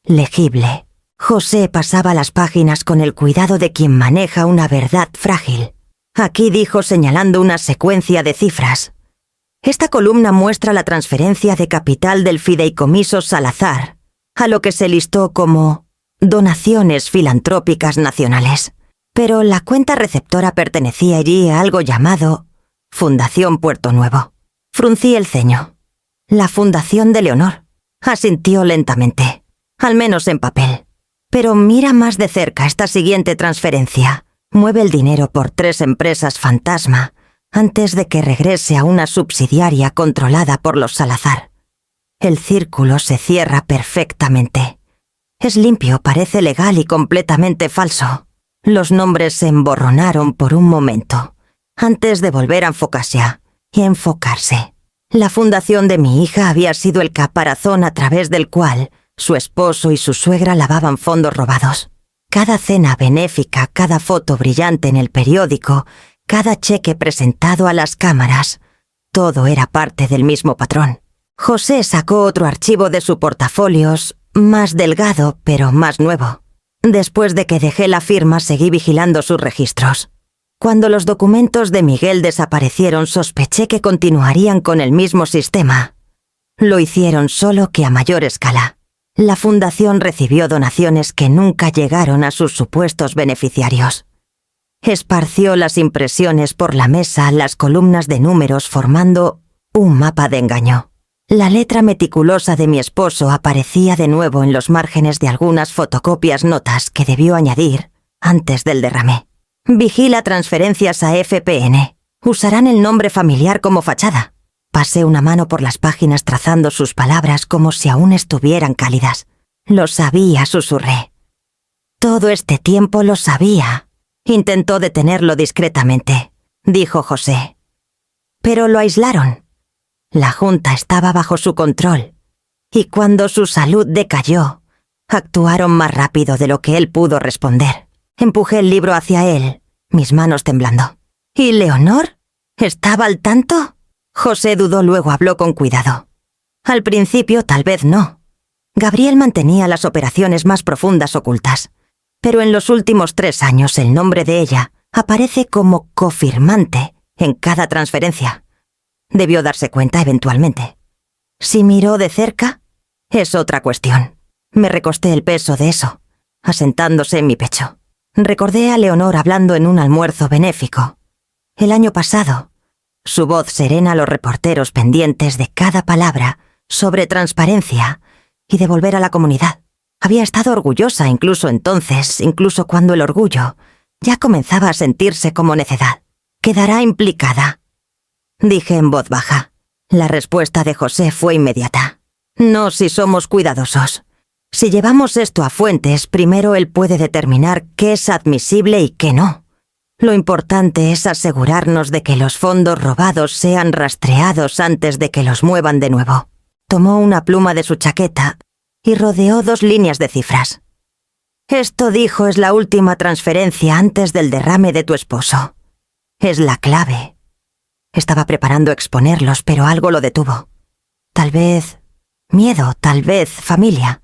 S1: legible. José pasaba las páginas con el cuidado de quien maneja una verdad frágil. Aquí, dijo señalando una secuencia de cifras: esta columna muestra la transferencia de capital del fideicomiso Salazar, a lo que se listó como donaciones filantrópicas nacionales. Pero la cuenta receptora pertenecía allí a algo llamado Fundación Puerto Nuevo. Fruncí el ceño. La fundación de Leonor, asintió lentamente, al menos en papel. Pero mira más de cerca esta siguiente transferencia. Mueve el dinero por 3 empresas fantasma antes de que regrese a una subsidiaria controlada por los Salazar. El círculo se cierra perfectamente. Es limpio, parece legal y completamente falso. Los nombres se emborronaron por un momento, antes de volver a enfocarse. La fundación de mi hija había sido el caparazón a través del cual su esposo y su suegra lavaban fondos robados. Cada cena benéfica, cada foto brillante en el periódico, cada cheque presentado a las cámaras, todo era parte del mismo patrón. José sacó otro archivo de su portafolios, más delgado pero más nuevo. Después de que dejé la firma, seguí vigilando sus registros. Cuando los documentos de Miguel desaparecieron, sospeché que continuarían con el mismo sistema. Lo hicieron, solo que a mayor escala. La fundación recibió donaciones que nunca llegaron a sus supuestos beneficiarios. Esparció las impresiones por la mesa, las columnas de números, formando un mapa de engaño. La letra meticulosa de mi esposo aparecía de nuevo en los márgenes de algunas fotocopias, notas que debió añadir antes del derrame. Vigila transferencias a FPN. Usarán el nombre familiar como fachada. Pasé una mano por las páginas trazando sus palabras como si aún estuvieran cálidas. Lo sabía, susurré. Todo este tiempo lo sabía. Intentó detenerlo discretamente, dijo José. Pero lo aislaron. La junta estaba bajo su control, y cuando su salud decayó, actuaron más rápido de lo que él pudo responder. Empujé el libro hacia él, mis manos temblando. ¿Y Leonor? ¿Estaba al tanto? José dudó, luego habló con cuidado. Al principio tal vez no. Gabriel mantenía las operaciones más profundas ocultas. Pero en los últimos 3 años el nombre de ella aparece como cofirmante en cada transferencia. Debió darse cuenta eventualmente. Si miró de cerca, es otra cuestión. Me recosté el peso de eso, asentándose en mi pecho. Recordé a Leonor hablando en un almuerzo benéfico. El año pasado, su voz serena a los reporteros pendientes de cada palabra sobre transparencia y de volver a la comunidad. Había estado orgullosa incluso entonces, incluso cuando el orgullo ya comenzaba a sentirse como necedad. Quedará implicada, dije en voz baja. La respuesta de José fue inmediata. No si somos cuidadosos. Si llevamos esto a fuentes, primero él puede determinar qué es admisible y qué no. Lo importante es asegurarnos de que los fondos robados sean rastreados antes de que los muevan de nuevo. Tomó una pluma de su chaqueta y rodeó 2 líneas de cifras. Esto, dijo, es la última transferencia antes del derrame de tu esposo. Es la clave. Estaba preparando exponerlos, pero algo lo detuvo. Tal vez miedo, tal vez familia,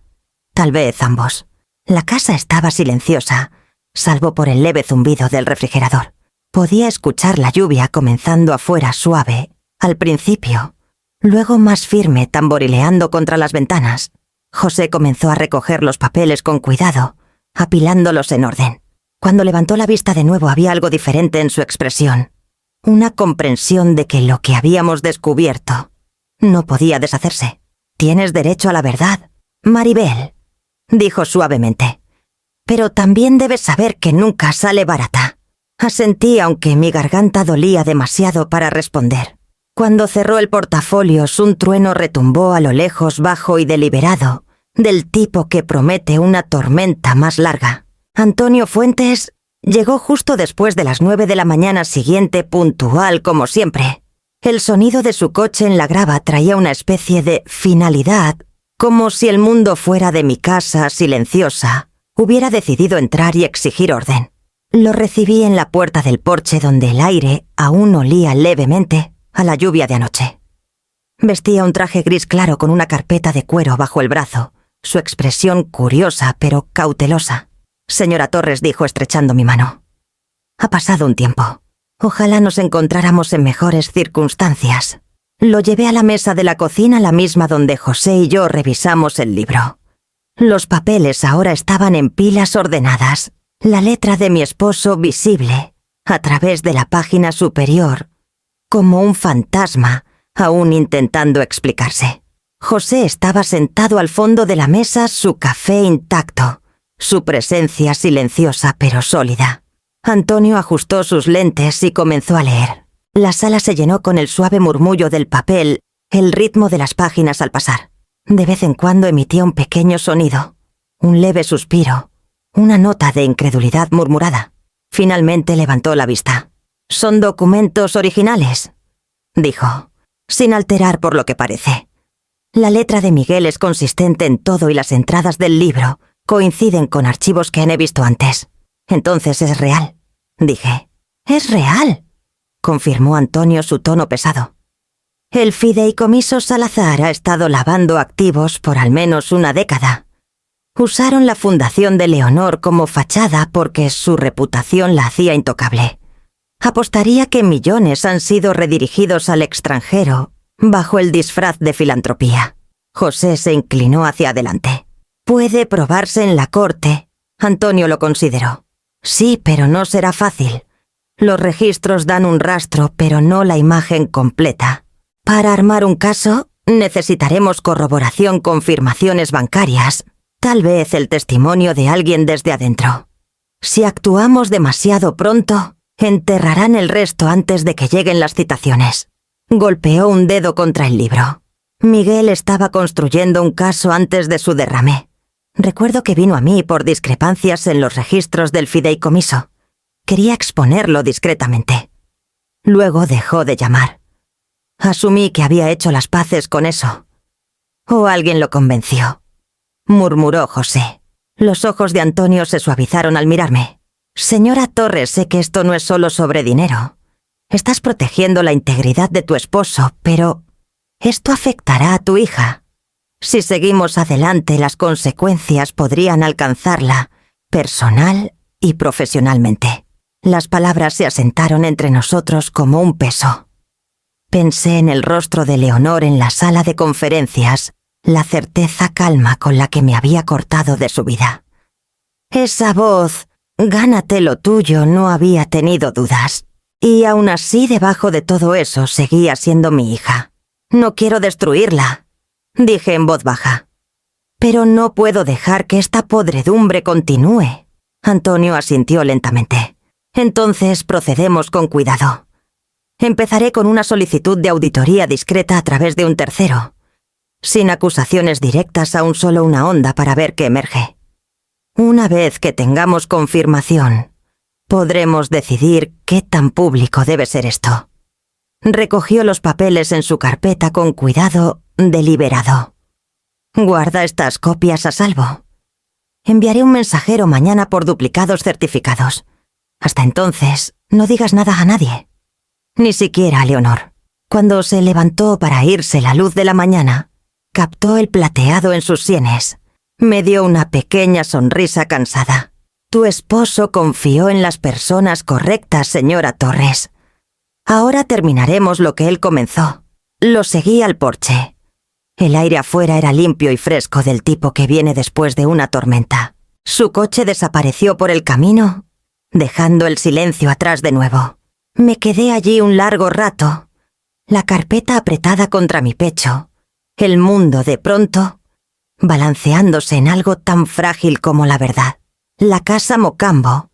S1: tal vez ambos. La casa estaba silenciosa, salvo por el leve zumbido del refrigerador. Podía escuchar la lluvia comenzando afuera suave, al principio, luego más firme tamborileando contra las ventanas. José comenzó a recoger los papeles con cuidado, apilándolos en orden. Cuando levantó la vista de nuevo había algo diferente en su expresión. Una comprensión de que lo que habíamos descubierto no podía deshacerse. Tienes derecho a la verdad, Maribel, dijo suavemente. Pero también debes saber que nunca sale barata. Asentí aunque mi garganta dolía demasiado para responder. Cuando cerró el portafolio, un trueno retumbó a lo lejos, bajo y deliberado, del tipo que promete una tormenta más larga. Antonio Fuentes llegó justo después de las 9 de la mañana siguiente, puntual como siempre. El sonido de su coche en la grava traía una especie de finalidad, como si el mundo fuera de mi casa silenciosa hubiera decidido entrar y exigir orden. Lo recibí en la puerta del porche donde el aire aún olía levemente a la lluvia de anoche. Vestía un traje gris claro con una carpeta de cuero bajo el brazo, su expresión curiosa pero cautelosa. Señora Torres, dijo estrechando mi mano. Ha pasado un tiempo. Ojalá nos encontráramos en mejores circunstancias. Lo llevé a la mesa de la cocina, la misma donde José y yo revisamos el libro. Los papeles ahora estaban en pilas ordenadas, la letra de mi esposo visible, a través de la página superior, como un fantasma, aún intentando explicarse. José estaba sentado al fondo de la mesa, su café intacto, su presencia silenciosa pero sólida. Antonio ajustó sus lentes y comenzó a leer. La sala se llenó con el suave murmullo del papel, el ritmo de las páginas al pasar. De vez en cuando emitía un pequeño sonido, un leve suspiro, una nota de incredulidad murmurada. Finalmente levantó la vista. «Son documentos originales», dijo, sin alterar por lo que parece. La letra de Miguel es consistente en todo y las entradas del libro coinciden con archivos que he visto antes. Entonces es real, dije. «Es real», confirmó Antonio, su tono pesado. «El fideicomiso Salazar ha estado lavando activos por al menos una década. Usaron la fundación de Leonor como fachada porque su reputación la hacía intocable. Apostaría que millones han sido redirigidos al extranjero bajo el disfraz de filantropía». José se inclinó hacia adelante. «Puede probarse en la corte», Antonio lo consideró. «Sí, pero no será fácil. Los registros dan un rastro, pero no la imagen completa. Para armar un caso, necesitaremos corroboración, confirmaciones bancarias, tal vez el testimonio de alguien desde adentro. Si actuamos demasiado pronto, enterrarán el resto antes de que lleguen las citaciones». Golpeó un dedo contra el libro. Miguel estaba construyendo un caso antes de su derrame. Recuerdo que vino a mí por discrepancias en los registros del fideicomiso. Quería exponerlo discretamente. Luego dejó de llamar. Asumí que había hecho las paces con eso. O alguien lo convenció. Murmuró José. Los ojos de Antonio se suavizaron al mirarme. «Señora Torres, sé que esto no es solo sobre dinero. Estás protegiendo la integridad de tu esposo, pero esto afectará a tu hija. Si seguimos adelante, las consecuencias podrían alcanzarla, personal y profesionalmente». Las palabras se asentaron entre nosotros como un peso. Pensé en el rostro de Leonor en la sala de conferencias, la certeza calma con la que me había cortado de su vida. Esa voz, Gánate lo tuyo no había tenido dudas. Y aún así, debajo de todo eso, seguía siendo mi hija. No quiero destruirla, dije en voz baja. Pero no puedo dejar que esta podredumbre continúe. Antonio asintió lentamente. Entonces procedemos con cuidado. Empezaré con una solicitud de auditoría discreta a través de un tercero, sin acusaciones directas, aún solo una onda para ver qué emerge. Una vez que tengamos confirmación, podremos decidir qué tan público debe ser esto. Recogió los papeles en su carpeta con cuidado deliberado. Guarda estas copias a salvo. Enviaré un mensajero mañana por duplicados certificados. Hasta entonces, no digas nada a nadie. Ni siquiera a Leonor. Cuando se levantó para irse la luz de la mañana, captó el plateado en sus sienes. Me dio una pequeña sonrisa cansada. Tu esposo confió en las personas correctas, señora Torres. Ahora terminaremos lo que él comenzó. Lo seguí al porche. El aire afuera era limpio y fresco, del tipo que viene después de una tormenta. Su coche desapareció por el camino, dejando el silencio atrás de nuevo. Me quedé allí un largo rato, la carpeta apretada contra mi pecho, el mundo de pronto balanceándose en algo tan frágil como la verdad. La casa Mocambo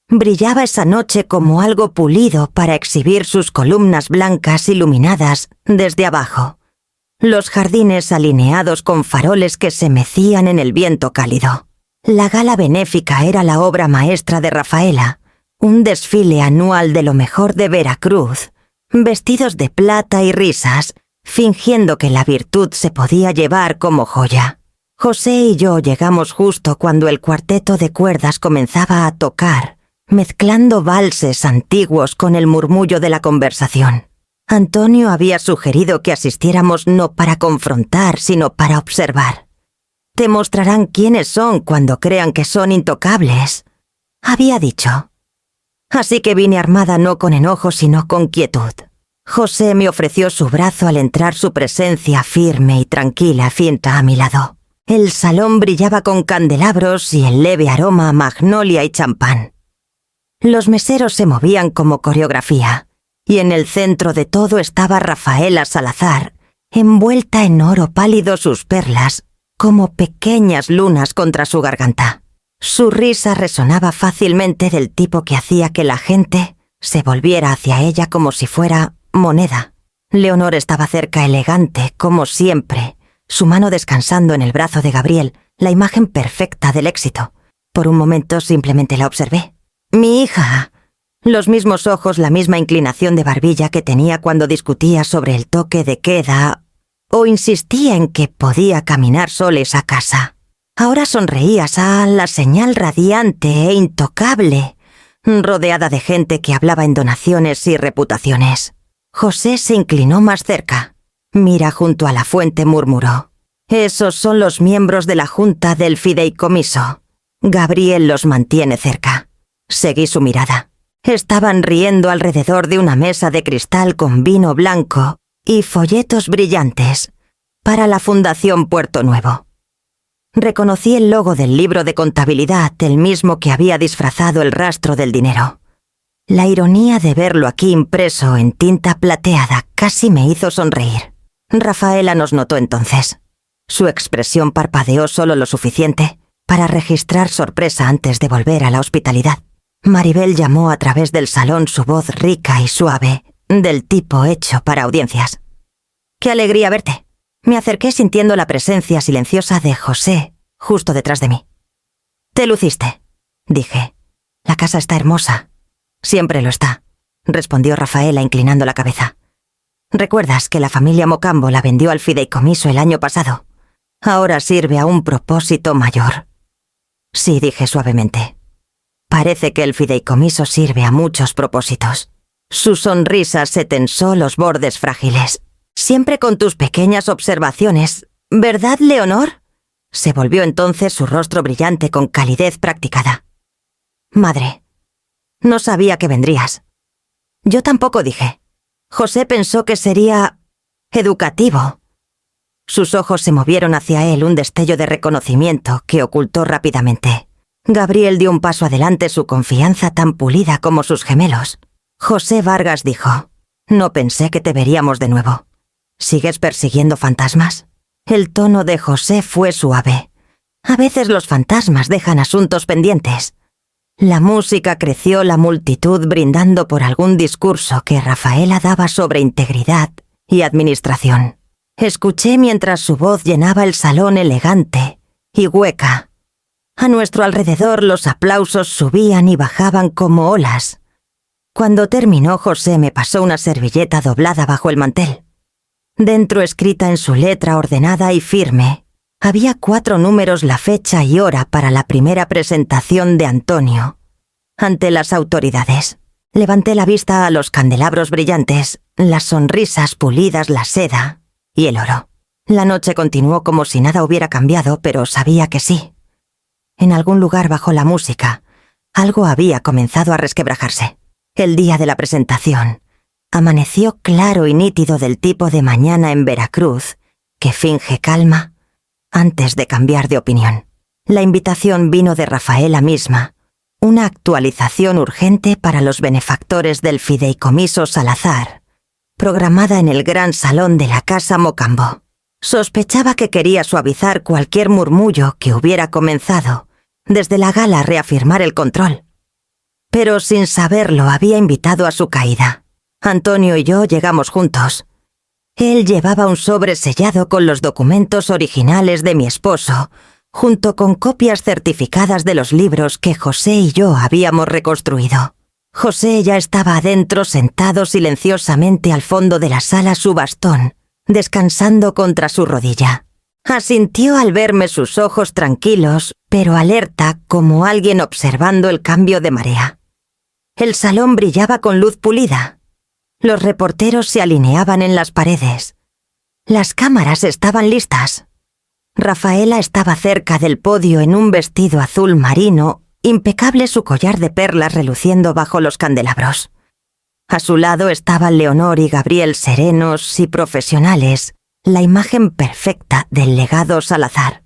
S1: brillaba esa noche como algo pulido para exhibir sus columnas blancas iluminadas desde abajo. Los jardines alineados con faroles que se mecían en el viento cálido. La gala benéfica era la obra maestra de Rafaela, un desfile anual de lo mejor de Veracruz, vestidos de plata y risas, fingiendo que la virtud se podía llevar como joya. José y yo llegamos justo cuando el cuarteto de cuerdas comenzaba a tocar, mezclando valses antiguos con el murmullo de la conversación. Antonio había sugerido que asistiéramos no para confrontar, sino para observar. Te mostrarán quiénes son cuando crean que son intocables, había dicho. Así que vine armada no con enojo, sino con quietud. José me ofreció su brazo al entrar, su presencia firme y tranquila finta a mi lado. El salón brillaba con candelabros y el leve aroma a magnolia y champán. Los meseros se movían como coreografía, y en el centro de todo estaba Rafaela Salazar, envuelta en oro pálido, sus perlas como pequeñas lunas contra su garganta. Su risa resonaba fácilmente, del tipo que hacía que la gente se volviera hacia ella como si fuera moneda. Leonor estaba cerca, elegante, como siempre, su mano descansando en el brazo de Gabriel, la imagen perfecta del éxito. Por un momento simplemente la observé. Mi hija. Los mismos ojos, la misma inclinación de barbilla que tenía cuando discutía sobre el toque de queda o insistía en que podía caminar soles a casa. Ahora sonreías a la señal radiante e intocable, rodeada de gente que hablaba en donaciones y reputaciones. José se inclinó más cerca. Mira junto a la fuente, murmuró. Esos son los miembros de la junta del fideicomiso. Gabriel los mantiene cerca. Seguí su mirada. Estaban riendo alrededor de una mesa de cristal con vino blanco y folletos brillantes para la Fundación Puerto Nuevo. Reconocí el logo del libro de contabilidad, el mismo que había disfrazado el rastro del dinero. La ironía de verlo aquí impreso en tinta plateada casi me hizo sonreír. Rafaela nos notó entonces. Su expresión parpadeó solo lo suficiente para registrar sorpresa antes de volver a la hospitalidad. Maribel llamó a través del salón, su voz rica y suave, del tipo hecho para audiencias. ¡Qué alegría verte! Me acerqué sintiendo la presencia silenciosa de José justo detrás de mí. «Te luciste», dije. «La casa está hermosa». «Siempre lo está», respondió Rafaela inclinando la cabeza. «¿Recuerdas que la familia Mocambo la vendió al fideicomiso el año pasado? Ahora sirve a un propósito mayor». «Sí», dije suavemente. «Parece que el fideicomiso sirve a muchos propósitos». Su sonrisa se tensó los bordes frágiles. «Siempre con tus pequeñas observaciones, ¿verdad, Leonor?» Se volvió entonces su rostro brillante con calidez practicada. «Madre, no sabía que vendrías». «Yo tampoco», dije. «José pensó que sería educativo». Sus ojos se movieron hacia él, un destello de reconocimiento que ocultó rápidamente. Gabriel dio un paso adelante, su confianza tan pulida como sus gemelos. José Vargas dijo: «No pensé que te veríamos de nuevo. ¿Sigues persiguiendo fantasmas?» El tono de José fue suave. A veces los fantasmas dejan asuntos pendientes. La música creció, la multitud brindando por algún discurso que Rafaela daba sobre integridad y administración. Escuché mientras su voz llenaba el salón elegante y hueca. A nuestro alrededor los aplausos subían y bajaban como olas. Cuando terminó, José me pasó una servilleta doblada bajo el mantel. Dentro, escrita en su letra ordenada y firme, había 4 números, la fecha y hora para la primera presentación de Antonio ante las autoridades. Levanté la vista a los candelabros brillantes, las sonrisas pulidas, la seda y el oro. La noche continuó como si nada hubiera cambiado, pero sabía que sí. En algún lugar bajo la música, algo había comenzado a resquebrajarse. El día de la presentación amaneció claro y nítido, del tipo de mañana en Veracruz que finge calma antes de cambiar de opinión. La invitación vino de Rafaela misma, una actualización urgente para los benefactores del Fideicomiso Salazar, programada en el gran salón de la Casa Mocambo. Sospechaba que quería suavizar cualquier murmullo que hubiera comenzado desde la gala a reafirmar el control. Pero sin saberlo había invitado a su caída. Antonio y yo llegamos juntos. Él llevaba un sobre sellado con los documentos originales de mi esposo, junto con copias certificadas de los libros que José y yo habíamos reconstruido. José ya estaba adentro, sentado silenciosamente al fondo de la sala, su bastón descansando contra su rodilla. Asintió al verme, sus ojos tranquilos, pero alerta, como alguien observando el cambio de marea. El salón brillaba con luz pulida. Los reporteros se alineaban en las paredes. Las cámaras estaban listas. Rafaela estaba cerca del podio en un vestido azul marino, impecable, su collar de perlas reluciendo bajo los candelabros. A su lado estaban Leonor y Gabriel, serenos y profesionales, la imagen perfecta del legado Salazar.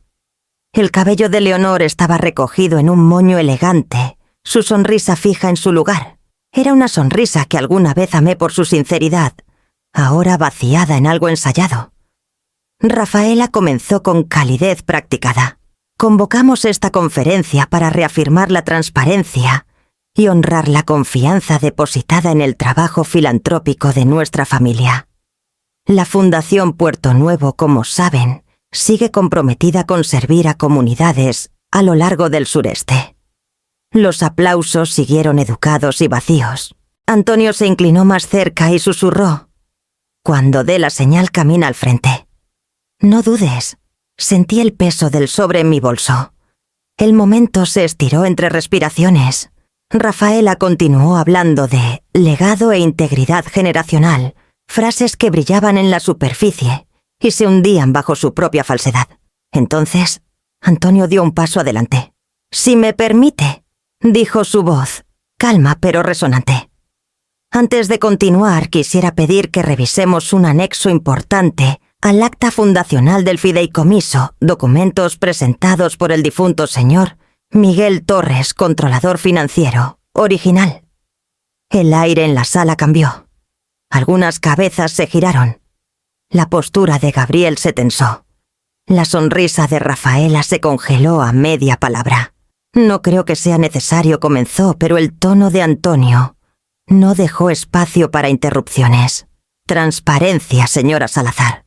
S1: El cabello de Leonor estaba recogido en un moño elegante, su sonrisa fija en su lugar. Era una sonrisa que alguna vez amé por su sinceridad, ahora vaciada en algo ensayado. Rafaela comenzó con calidez practicada. Convocamos esta conferencia para reafirmar la transparencia y honrar la confianza depositada en el trabajo filantrópico de nuestra familia. La Fundación Puerto Nuevo, como saben, sigue comprometida con servir a comunidades a lo largo del sureste. Los aplausos siguieron educados y vacíos. Antonio se inclinó más cerca y susurró: «Cuando dé la señal, camina al frente». No dudes. Sentí el peso del sobre en mi bolso. El momento se estiró entre respiraciones. Rafaela continuó hablando de legado e integridad generacional, frases que brillaban en la superficie y se hundían bajo su propia falsedad. Entonces, Antonio dio un paso adelante. «Si me permite», dijo su voz, calma pero resonante. «Antes de continuar, quisiera pedir que revisemos un anexo importante al acta fundacional del fideicomiso, documentos presentados por el difunto señor Miguel Torres, controlador financiero, original». El aire en la sala cambió. Algunas cabezas se giraron. La postura de Gabriel se tensó. La sonrisa de Rafaela se congeló a media palabra. «No creo que sea necesario», comenzó, pero el tono de Antonio no dejó espacio para interrupciones. «Transparencia, señora Salazar.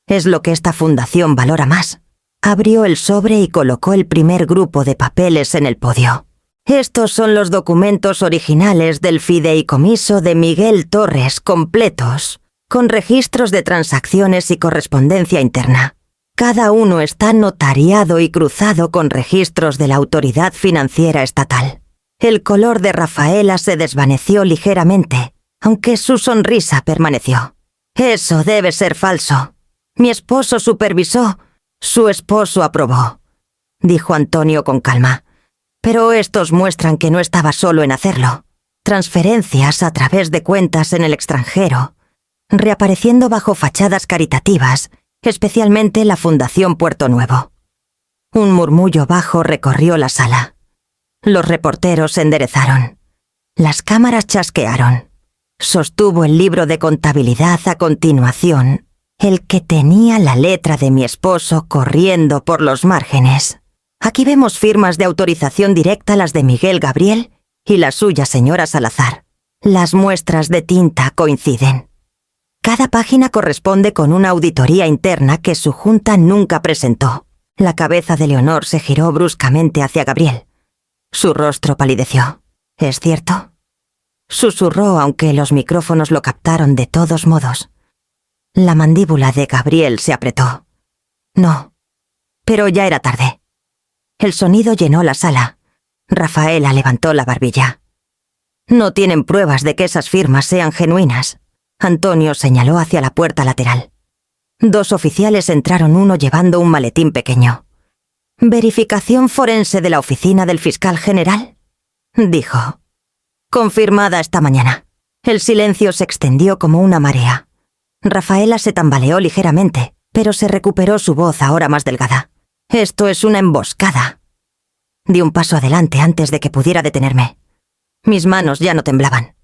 S1: Es lo que esta fundación valora más». Abrió el sobre y colocó el primer grupo de papeles en el podio. «Estos son los documentos originales del fideicomiso de Miguel Torres, completos, con registros de transacciones y correspondencia interna. Cada uno está notariado y cruzado con registros de la Autoridad Financiera Estatal». El color de Rafaela se desvaneció ligeramente, aunque su sonrisa permaneció. «Eso debe ser falso. Mi esposo supervisó, su esposo aprobó», dijo Antonio con calma. «Pero estos muestran que no estaba solo en hacerlo. Transferencias a través de cuentas en el extranjero, reapareciendo bajo fachadas caritativas, especialmente la Fundación Puerto Nuevo». Un murmullo bajo recorrió la sala. Los reporteros se enderezaron. Las cámaras chasquearon. Sostuvo el libro de contabilidad a continuación, el que tenía la letra de mi esposo corriendo por los márgenes. Aquí vemos firmas de autorización directa, las de Miguel Gabriel y la suya, señora Salazar. Las muestras de tinta coinciden. Cada página corresponde con una auditoría interna que su junta nunca presentó. La cabeza de Leonor se giró bruscamente hacia Gabriel. Su rostro palideció. ¿Es cierto? Susurró, aunque los micrófonos lo captaron de todos modos. La mandíbula de Gabriel se apretó. No, pero ya era tarde. El sonido llenó la sala. Rafaela levantó la barbilla. No tienen pruebas de que esas firmas sean genuinas. Antonio señaló hacia la puerta lateral. 2 oficiales entraron, uno llevando un maletín pequeño. «¿Verificación forense de la oficina del fiscal general?», dijo. «Confirmada esta mañana». El silencio se extendió como una marea. Rafaela se tambaleó ligeramente, pero se recuperó su voz ahora más delgada. «Esto es una emboscada». Di un paso adelante antes de que pudiera detenerme. Mis manos ya no temblaban.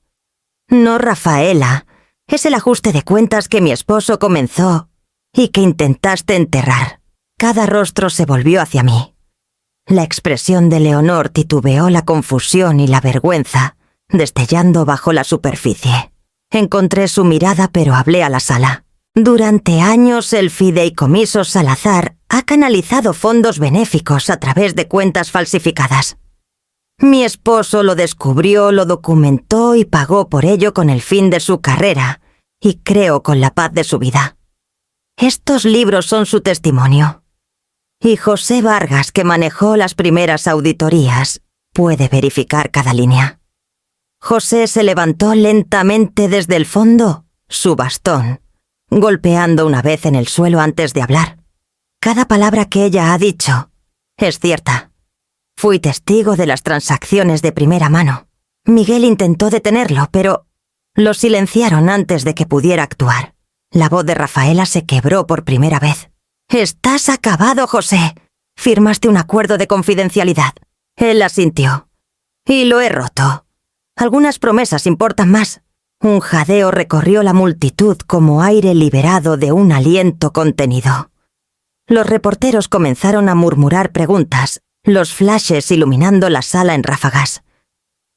S1: «No, Rafaela, es el ajuste de cuentas que mi esposo comenzó y que intentaste enterrar». Cada rostro se volvió hacia mí. La expresión de Leonor titubeó la confusión y la vergüenza, destellando bajo la superficie. Encontré su mirada, pero hablé a la sala. «Durante años el Fideicomiso Salazar ha canalizado fondos benéficos a través de cuentas falsificadas. Mi esposo lo descubrió, lo documentó y pagó por ello con el fin de su carrera, y creo con la paz de su vida. Estos libros son su testimonio. Y José Vargas, que manejó las primeras auditorías, puede verificar cada línea». José se levantó lentamente desde el fondo, su bastón, golpeando una vez en el suelo antes de hablar. «Cada palabra que ella ha dicho es cierta. Fui testigo de las transacciones de primera mano. Miguel intentó detenerlo, pero lo silenciaron antes de que pudiera actuar». La voz de Rafaela se quebró por primera vez. «Estás acabado, José. Firmaste un acuerdo de confidencialidad». Él asintió. «Y lo he roto. Algunas promesas importan más». Un jadeo recorrió la multitud como aire liberado de un aliento contenido. Los reporteros comenzaron a murmurar preguntas, los flashes iluminando la sala en ráfagas.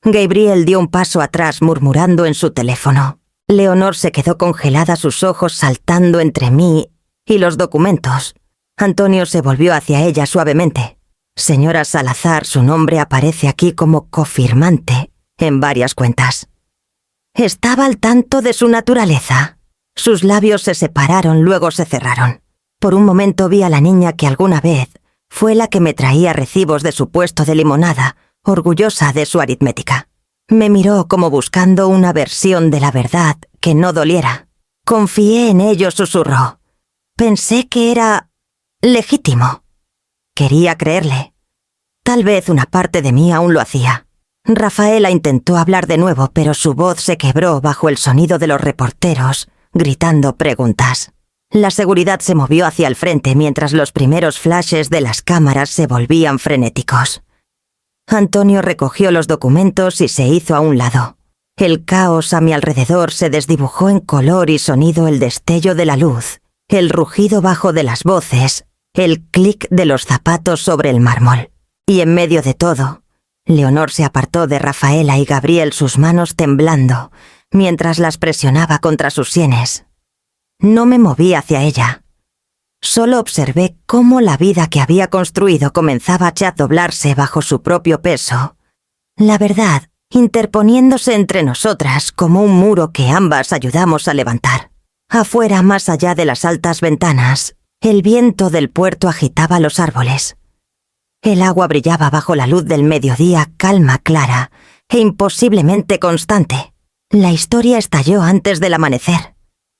S1: Gabriel dio un paso atrás murmurando en su teléfono. Leonor se quedó congelada, sus ojos saltando entre mí y los documentos. Antonio se volvió hacia ella suavemente. «Señora Salazar, su nombre aparece aquí como cofirmante en varias cuentas». Estaba al tanto de su naturaleza. Sus labios se separaron, luego se cerraron. Por un momento vi a la niña que alguna vez fue la que me traía recibos de su puesto de limonada, orgullosa de su aritmética. Me miró como buscando una versión de la verdad que no doliera. Confié en ello, susurró. Pensé que era legítimo. Quería creerle. Tal vez una parte de mí aún lo hacía. Rafaela intentó hablar de nuevo, pero su voz se quebró bajo el sonido de los reporteros, gritando preguntas. La seguridad se movió hacia el frente mientras los primeros flashes de las cámaras se volvían frenéticos. Antonio recogió los documentos y se hizo a un lado. El caos a mi alrededor se desdibujó en color y sonido, el destello de la luz, el rugido bajo de las voces, el clic de los zapatos sobre el mármol. Y en medio de todo, Leonor se apartó de Rafaela y Gabriel, sus manos temblando, mientras las presionaba contra sus sienes. No me moví hacia ella. Solo observé cómo la vida que había construido comenzaba a doblarse bajo su propio peso. La verdad, interponiéndose entre nosotras como un muro que ambas ayudamos a levantar. Afuera, más allá de las altas ventanas, el viento del puerto agitaba los árboles. El agua brillaba bajo la luz del mediodía, calma, clara e imposiblemente constante. La historia estalló antes del amanecer.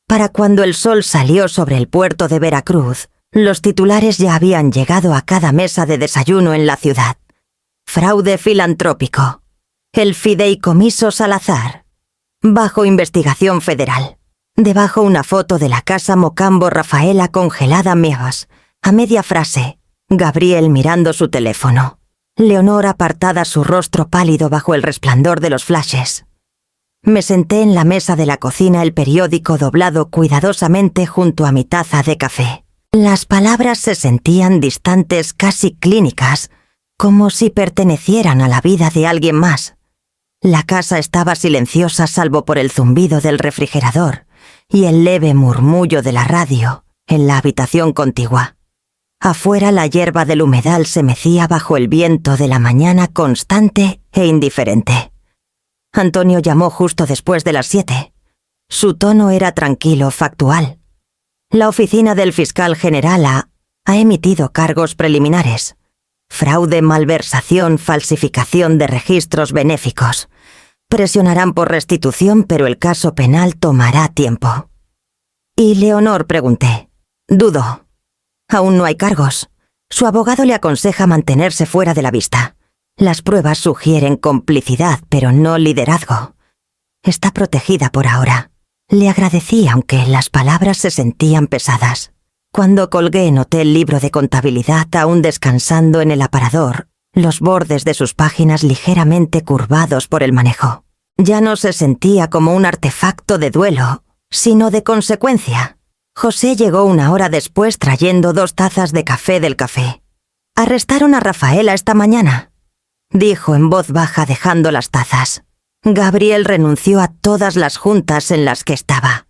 S1: Para cuando el sol salió sobre el puerto de Veracruz, los titulares ya habían llegado a cada mesa de desayuno en la ciudad. Fraude filantrópico. El Fideicomiso Salazar. Bajo investigación federal. Debajo una foto de la casa Mocambo Rafaela congelada Meas. A media frase, Gabriel mirando su teléfono. Leonor apartada su rostro pálido bajo el resplandor de los flashes. Me senté en la mesa de la cocina, el periódico doblado cuidadosamente junto a mi taza de café. Las palabras se sentían distantes, casi clínicas, como si pertenecieran a la vida de alguien más. La casa estaba silenciosa salvo por el zumbido del refrigerador y el leve murmullo de la radio en la habitación contigua. Afuera la hierba del humedal se mecía bajo el viento de la mañana constante e indiferente. Antonio llamó justo después de las 7. Su tono era tranquilo, factual. La oficina del fiscal general ha emitido cargos preliminares. Fraude, malversación, falsificación de registros benéficos. Presionarán por restitución, pero el caso penal tomará tiempo. ¿Y Leonor?, pregunté. Dudo. Aún no hay cargos. Su abogado le aconseja mantenerse fuera de la vista. Las pruebas sugieren complicidad, pero no liderazgo. Está protegida por ahora. Le agradecí, aunque las palabras se sentían pesadas. Cuando colgué, noté el libro de contabilidad aún descansando en el aparador, los bordes de sus páginas ligeramente curvados por el manejo. Ya no se sentía como un artefacto de duelo, sino de consecuencia. José llegó una hora después trayendo 2 tazas de café del café. «Arrestaron a Rafaela esta mañana», dijo en voz baja dejando las tazas. Gabriel renunció a todas las juntas en las que estaba.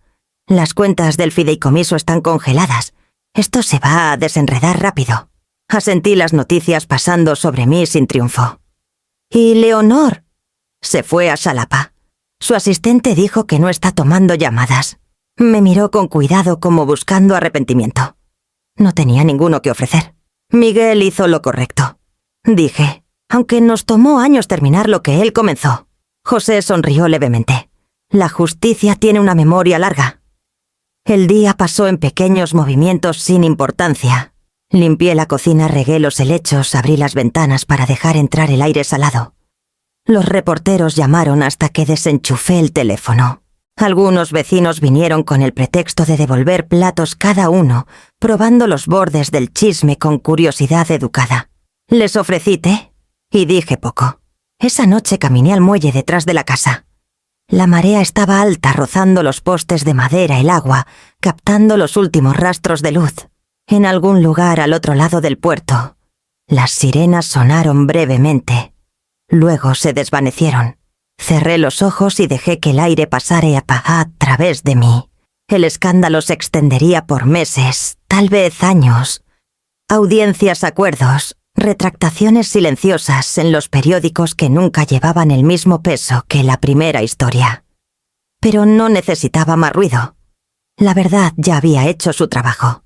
S1: Las cuentas del fideicomiso están congeladas. Esto se va a desenredar rápido. Asentí las noticias pasando sobre mí sin triunfo. ¿Y Leonor? Se fue a Xalapa. Su asistente dijo que no está tomando llamadas. Me miró con cuidado como buscando arrepentimiento. No tenía ninguno que ofrecer. Miguel hizo lo correcto, dije, aunque nos tomó años terminar lo que él comenzó. José sonrió levemente. La justicia tiene una memoria larga. El día pasó en pequeños movimientos sin importancia. Limpié la cocina, regué los helechos, abrí las ventanas para dejar entrar el aire salado. Los reporteros llamaron hasta que desenchufé el teléfono. Algunos vecinos vinieron con el pretexto de devolver platos cada uno, probando los bordes del chisme con curiosidad educada. Les ofrecí té y dije poco. Esa noche caminé al muelle detrás de la casa. La marea estaba alta, rozando los postes de madera, el agua, captando los últimos rastros de luz. En algún lugar al otro lado del puerto, las sirenas sonaron brevemente. Luego se desvanecieron. Cerré los ojos y dejé que el aire pasara a través de mí. El escándalo se extendería por meses, tal vez años. Audiencias, acuerdos, retractaciones silenciosas en los periódicos que nunca llevaban el mismo peso que la primera historia. Pero no necesitaba más ruido. La verdad ya había hecho su trabajo.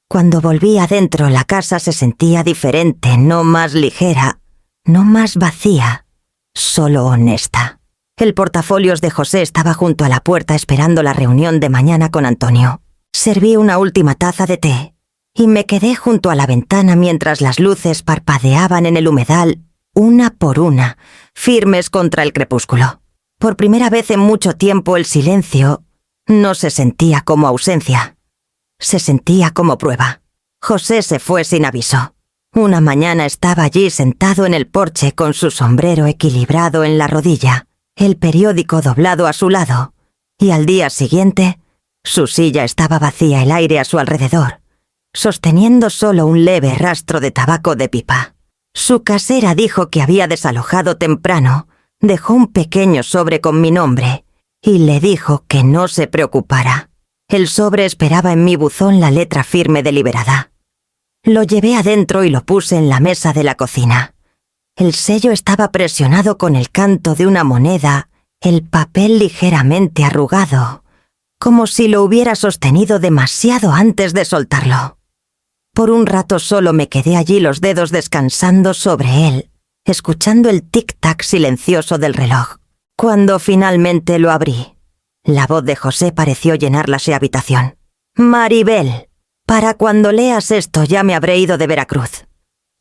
S1: Cuando volví adentro, la casa se sentía diferente, no más ligera, no más vacía, solo honesta. El portafolios de José estaba junto a la puerta esperando la reunión de mañana con Antonio. Serví una última taza de té y me quedé junto a la ventana mientras las luces parpadeaban en el humedal, una por una, firmes contra el crepúsculo. Por primera vez en mucho tiempo el silencio no se sentía como ausencia, se sentía como prueba. José se fue sin aviso. Una mañana estaba allí sentado en el porche con su sombrero equilibrado en la rodilla, el periódico doblado a su lado, y al día siguiente, su silla estaba vacía, el aire a su alrededor, sosteniendo solo un leve rastro de tabaco de pipa. Su casera dijo que había desalojado temprano, dejó un pequeño sobre con mi nombre, y le dijo que no se preocupara. El sobre esperaba en mi buzón la letra firme deliberada. Lo llevé adentro y lo puse en la mesa de la cocina. El sello estaba presionado con el canto de una moneda, el papel ligeramente arrugado, como si lo hubiera sostenido demasiado antes de soltarlo. Por un rato solo me quedé allí, los dedos descansando sobre él, escuchando el tic-tac silencioso del reloj. Cuando finalmente lo abrí, la voz de José pareció llenar la habitación. «Maribel, para cuando leas esto ya me habré ido de Veracruz.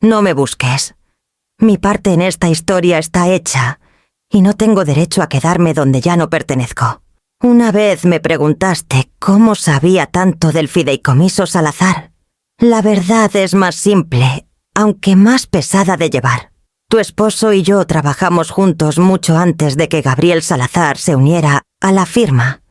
S1: No me busques. Mi parte en esta historia está hecha y no tengo derecho a quedarme donde ya no pertenezco. Una vez me preguntaste cómo sabía tanto del fideicomiso Salazar. La verdad es más simple, aunque más pesada de llevar. Tu esposo y yo trabajamos juntos mucho antes de que Gabriel Salazar se uniera a la firma.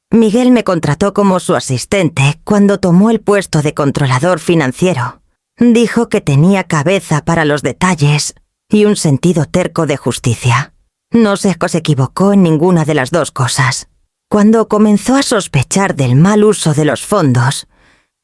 S1: Miguel me contrató como su asistente cuando tomó el puesto de controlador financiero. Dijo que tenía cabeza para los detalles y un sentido terco de justicia. No se equivocó en ninguna de las dos cosas. Cuando comenzó a sospechar del mal uso de los fondos,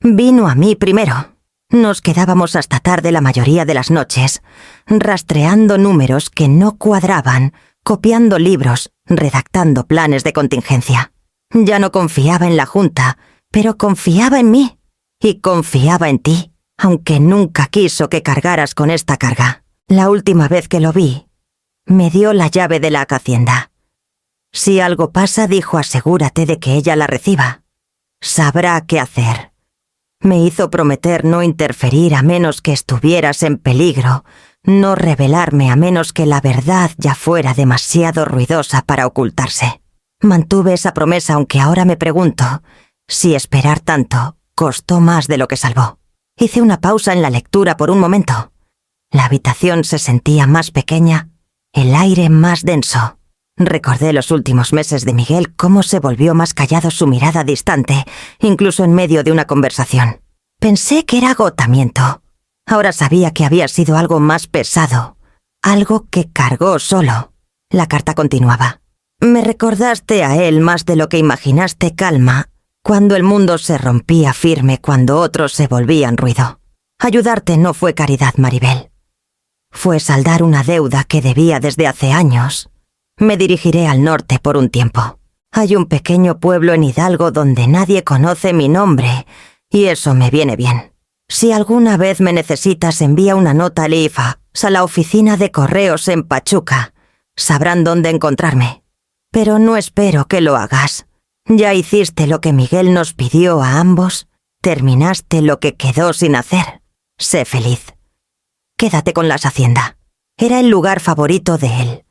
S1: vino a mí primero. Nos quedábamos hasta tarde la mayoría de las noches, rastreando números que no cuadraban, copiando libros, redactando planes de contingencia. Ya no confiaba en la Junta, pero confiaba en mí. Y confiaba en ti, aunque nunca quiso que cargaras con esta carga. La última vez que lo vi, me dio la llave de la hacienda. Si algo pasa, dijo, asegúrate de que ella la reciba. Sabrá qué hacer. Me hizo prometer no interferir a menos que estuvieras en peligro, no revelarme a menos que la verdad ya fuera demasiado ruidosa para ocultarse. Mantuve esa promesa, aunque ahora me pregunto si esperar tanto costó más de lo que salvó. Hice una pausa en la lectura por un momento. La habitación se sentía más pequeña, el aire más denso. Recordé los últimos meses de Miguel, cómo se volvió más callado, su mirada distante, incluso en medio de una conversación. Pensé que era agotamiento. Ahora sabía que había sido algo más pesado, algo que cargó solo. La carta continuaba. Me recordaste a él más de lo que imaginaste, calma, cuando el mundo se rompía firme, cuando otros se volvían ruido. Ayudarte no fue caridad, Maribel. Fue saldar una deuda que debía desde hace años. Me dirigiré al norte por un tiempo. Hay un pequeño pueblo en Hidalgo donde nadie conoce mi nombre, y eso me viene bien. Si alguna vez me necesitas, envía una nota al IFAS, a la oficina de correos en Pachuca. Sabrán dónde encontrarme. Pero no espero que lo hagas. Ya hiciste lo que Miguel nos pidió a ambos. Terminaste lo que quedó sin hacer. Sé feliz. Quédate con las Hacienda. Era el lugar favorito de él.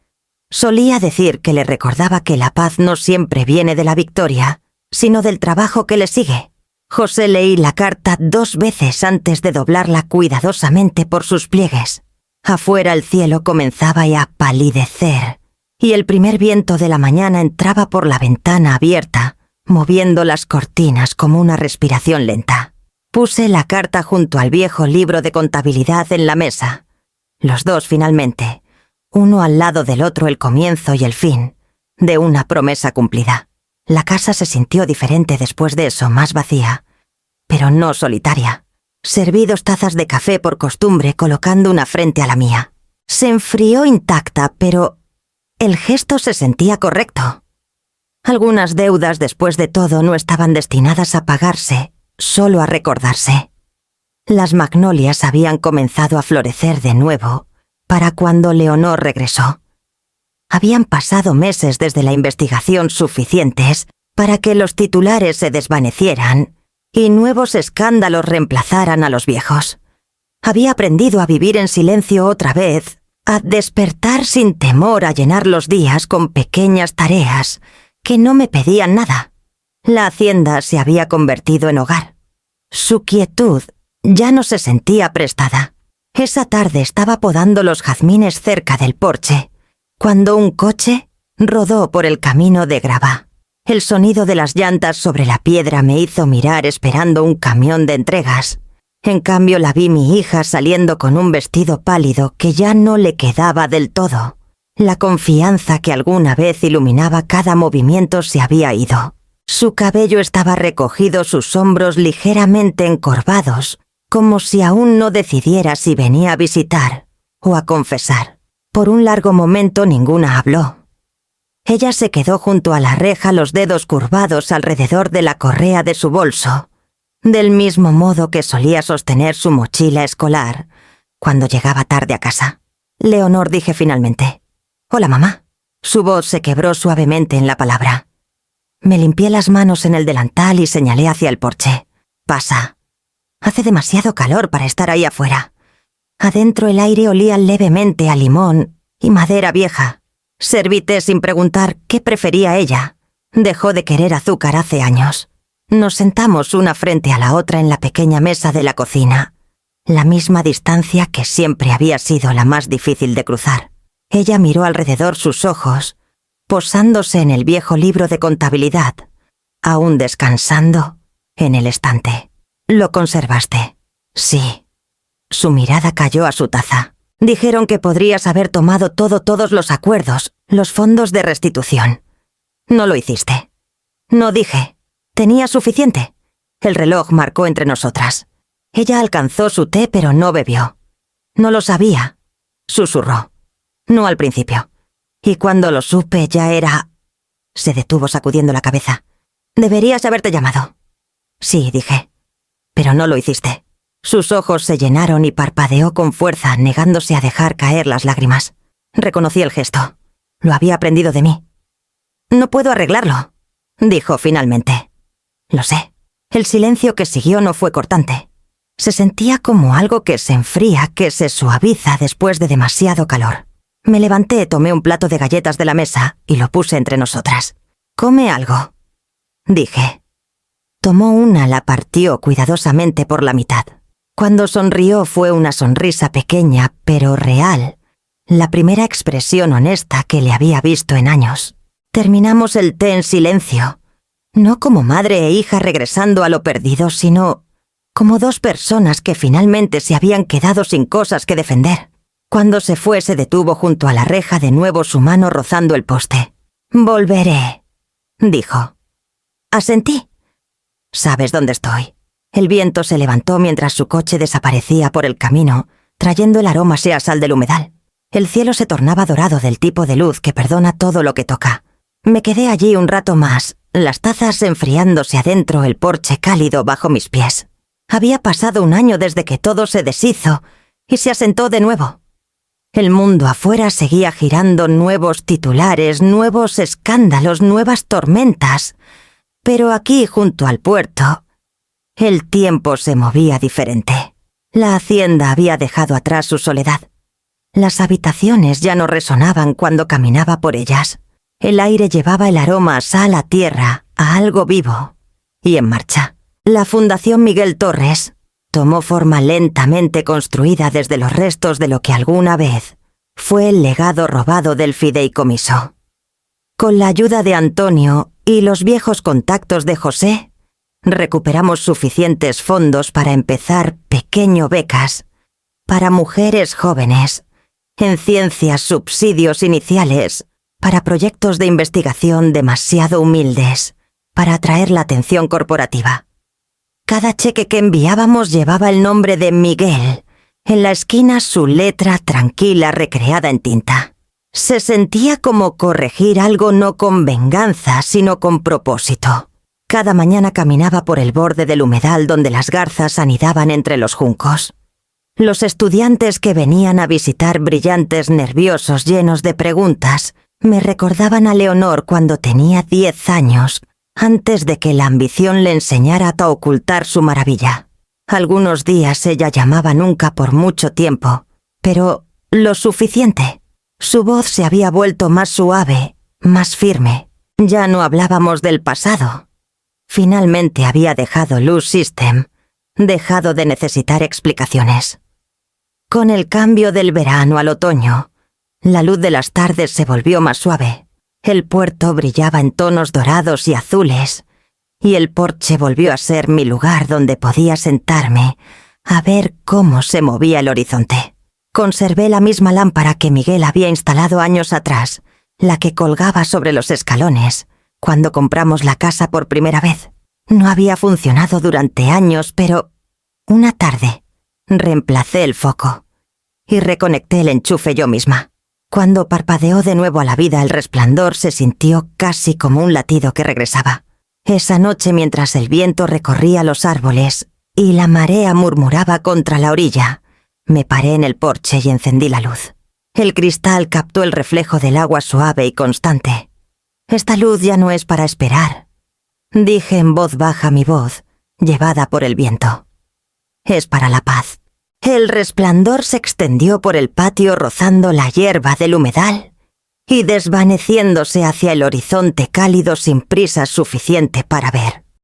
S1: Solía decir que le recordaba que la paz no siempre viene de la victoria, sino del trabajo que le sigue. José leí la carta 2 veces antes de doblarla cuidadosamente por sus pliegues. Afuera el cielo comenzaba a palidecer, y el primer viento de la mañana entraba por la ventana abierta, moviendo las cortinas como una respiración lenta. Puse la carta junto al viejo libro de contabilidad en la mesa. Los dos finalmente, uno al lado del otro, el comienzo y el fin de una promesa cumplida. La casa se sintió diferente después de eso, más vacía, pero no solitaria. Serví 2 tazas de café por costumbre, colocando una frente a la mía. Se enfrió intacta, pero el gesto se sentía correcto. Algunas deudas, después de todo, no estaban destinadas a pagarse, solo a recordarse. Las magnolias habían comenzado a florecer de nuevo para cuando Leonor regresó. Habían pasado meses desde la investigación suficientes para que los titulares se desvanecieran y nuevos escándalos reemplazaran a los viejos. Había aprendido a vivir en silencio otra vez, a despertar sin temor, a llenar los días con pequeñas tareas que no me pedían nada. La hacienda se había convertido en hogar. Su quietud ya no se sentía prestada. Esa tarde estaba podando los jazmines cerca del porche, cuando un coche rodó por el camino de grava. El sonido de las llantas sobre la piedra me hizo mirar esperando un camión de entregas. En cambio la vi mi hija saliendo con un vestido pálido que ya no le quedaba del todo. La confianza que alguna vez iluminaba cada movimiento se había ido. Su cabello estaba recogido, sus hombros ligeramente encorvados, como si aún no decidiera si venía a visitar o a confesar. Por un largo momento ninguna habló. Ella se quedó junto a la reja, los dedos curvados alrededor de la correa de su bolso, del mismo modo que solía sostener su mochila escolar cuando llegaba tarde a casa. Leonor, dije finalmente. «Hola, mamá». Su voz se quebró suavemente en la palabra. Me limpié las manos en el delantal y señalé hacia el porche. «Pasa. Hace demasiado calor para estar ahí afuera». Adentro el aire olía levemente a limón y madera vieja. Serví té sin preguntar qué prefería ella. Dejó de querer azúcar hace años. Nos sentamos una frente a la otra en la pequeña mesa de la cocina. la misma distancia que siempre había sido la más difícil de cruzar. Ella miró alrededor sus ojos, posándose en el viejo libro de contabilidad, aún descansando en el estante. «¿Lo conservaste?» «Sí». Su mirada cayó a su taza. «Dijeron que podrías haber tomado todos los acuerdos, los fondos de restitución. No lo hiciste». «No dije. Tenía suficiente». El reloj marcó entre nosotras. Ella alcanzó su té pero no bebió. «No lo sabía», susurró. «No al principio. Y cuando lo supe ya era...» Se detuvo sacudiendo la cabeza. «Deberías haberte llamado». «Sí», dije. «Pero no lo hiciste». Sus ojos se llenaron y parpadeó con fuerza, negándose a dejar caer las lágrimas. Reconocí el gesto. Lo había aprendido de mí. «No puedo arreglarlo», dijo finalmente. «Lo sé». El silencio que siguió no fue cortante. Se sentía como algo que se enfría, que se suaviza después de demasiado calor. Me levanté, tomé un plato de galletas de la mesa y lo puse entre nosotras. «Come algo», dije. Tomó una, la partió cuidadosamente por la mitad. Cuando sonrió fue una sonrisa pequeña, pero real, la primera expresión honesta que le había visto en años. Terminamos el té en silencio, no como madre e hija regresando a lo perdido, sino como dos personas que finalmente se habían quedado sin cosas que defender. Cuando se fue, se detuvo junto a la reja, de nuevo su mano rozando el poste. «Volveré», dijo. Asentí. «¿Sabes dónde estoy?» El viento se levantó mientras su coche desaparecía por el camino, trayendo el aroma a sal del humedal. El cielo se tornaba dorado, del tipo de luz que perdona todo lo que toca. Me quedé allí un rato más, las tazas enfriándose adentro, el porche cálido bajo mis pies. Había pasado un año desde que todo se deshizo y se asentó de nuevo. El mundo afuera seguía girando, nuevos titulares, nuevos escándalos, nuevas tormentas. Pero aquí, junto al puerto, el tiempo se movía diferente. La hacienda había dejado atrás su soledad. Las habitaciones ya no resonaban cuando caminaba por ellas. El aire llevaba el aroma a sal, a tierra, a algo vivo. Y en marcha. La Fundación Miguel Torres tomó forma lentamente, construida desde los restos de lo que alguna vez fue el legado robado del fideicomiso. Con la ayuda de Antonio y los viejos contactos de José, recuperamos suficientes fondos para empezar becas para mujeres jóvenes, en ciencias, subsidios iniciales, para proyectos de investigación demasiado humildes, para atraer la atención corporativa. Cada cheque que enviábamos llevaba el nombre de Miguel, en la esquina su letra tranquila recreada en tinta. Se sentía como corregir algo, no con venganza, sino con propósito. Cada mañana caminaba por el borde del humedal donde las garzas anidaban entre los juncos. Los estudiantes que venían a visitar, brillantes, nerviosos, llenos de preguntas, me recordaban a Leonor cuando tenía 10 años, antes de que la ambición le enseñara a ocultar su maravilla. Algunos días ella llamaba nunca por mucho tiempo, pero lo suficiente. Su voz se había vuelto más suave, más firme. Ya no hablábamos del pasado. Finalmente había dejado Luz System, dejado de necesitar explicaciones. Con el cambio del verano al otoño, la luz de las tardes se volvió más suave. El puerto brillaba en tonos dorados y azules, y el porche volvió a ser mi lugar donde podía sentarme a ver cómo se movía el horizonte. Conservé la misma lámpara que Miguel había instalado años atrás, la que colgaba sobre los escalones, cuando compramos la casa por primera vez. No había funcionado durante años, pero una tarde reemplacé el foco y reconecté el enchufe yo misma. Cuando parpadeó de nuevo a la vida, el resplandor se sintió casi como un latido que regresaba. Esa noche, mientras el viento recorría los árboles y la marea murmuraba contra la orilla, me paré en el porche y encendí la luz. El cristal captó el reflejo del agua suave y constante. «Esta luz ya no es para esperar», dije en voz baja, mi voz llevada por el viento. «Es para la paz». El resplandor se extendió por el patio rozando la hierba del humedal y desvaneciéndose hacia el horizonte cálido sin prisa suficiente para ver.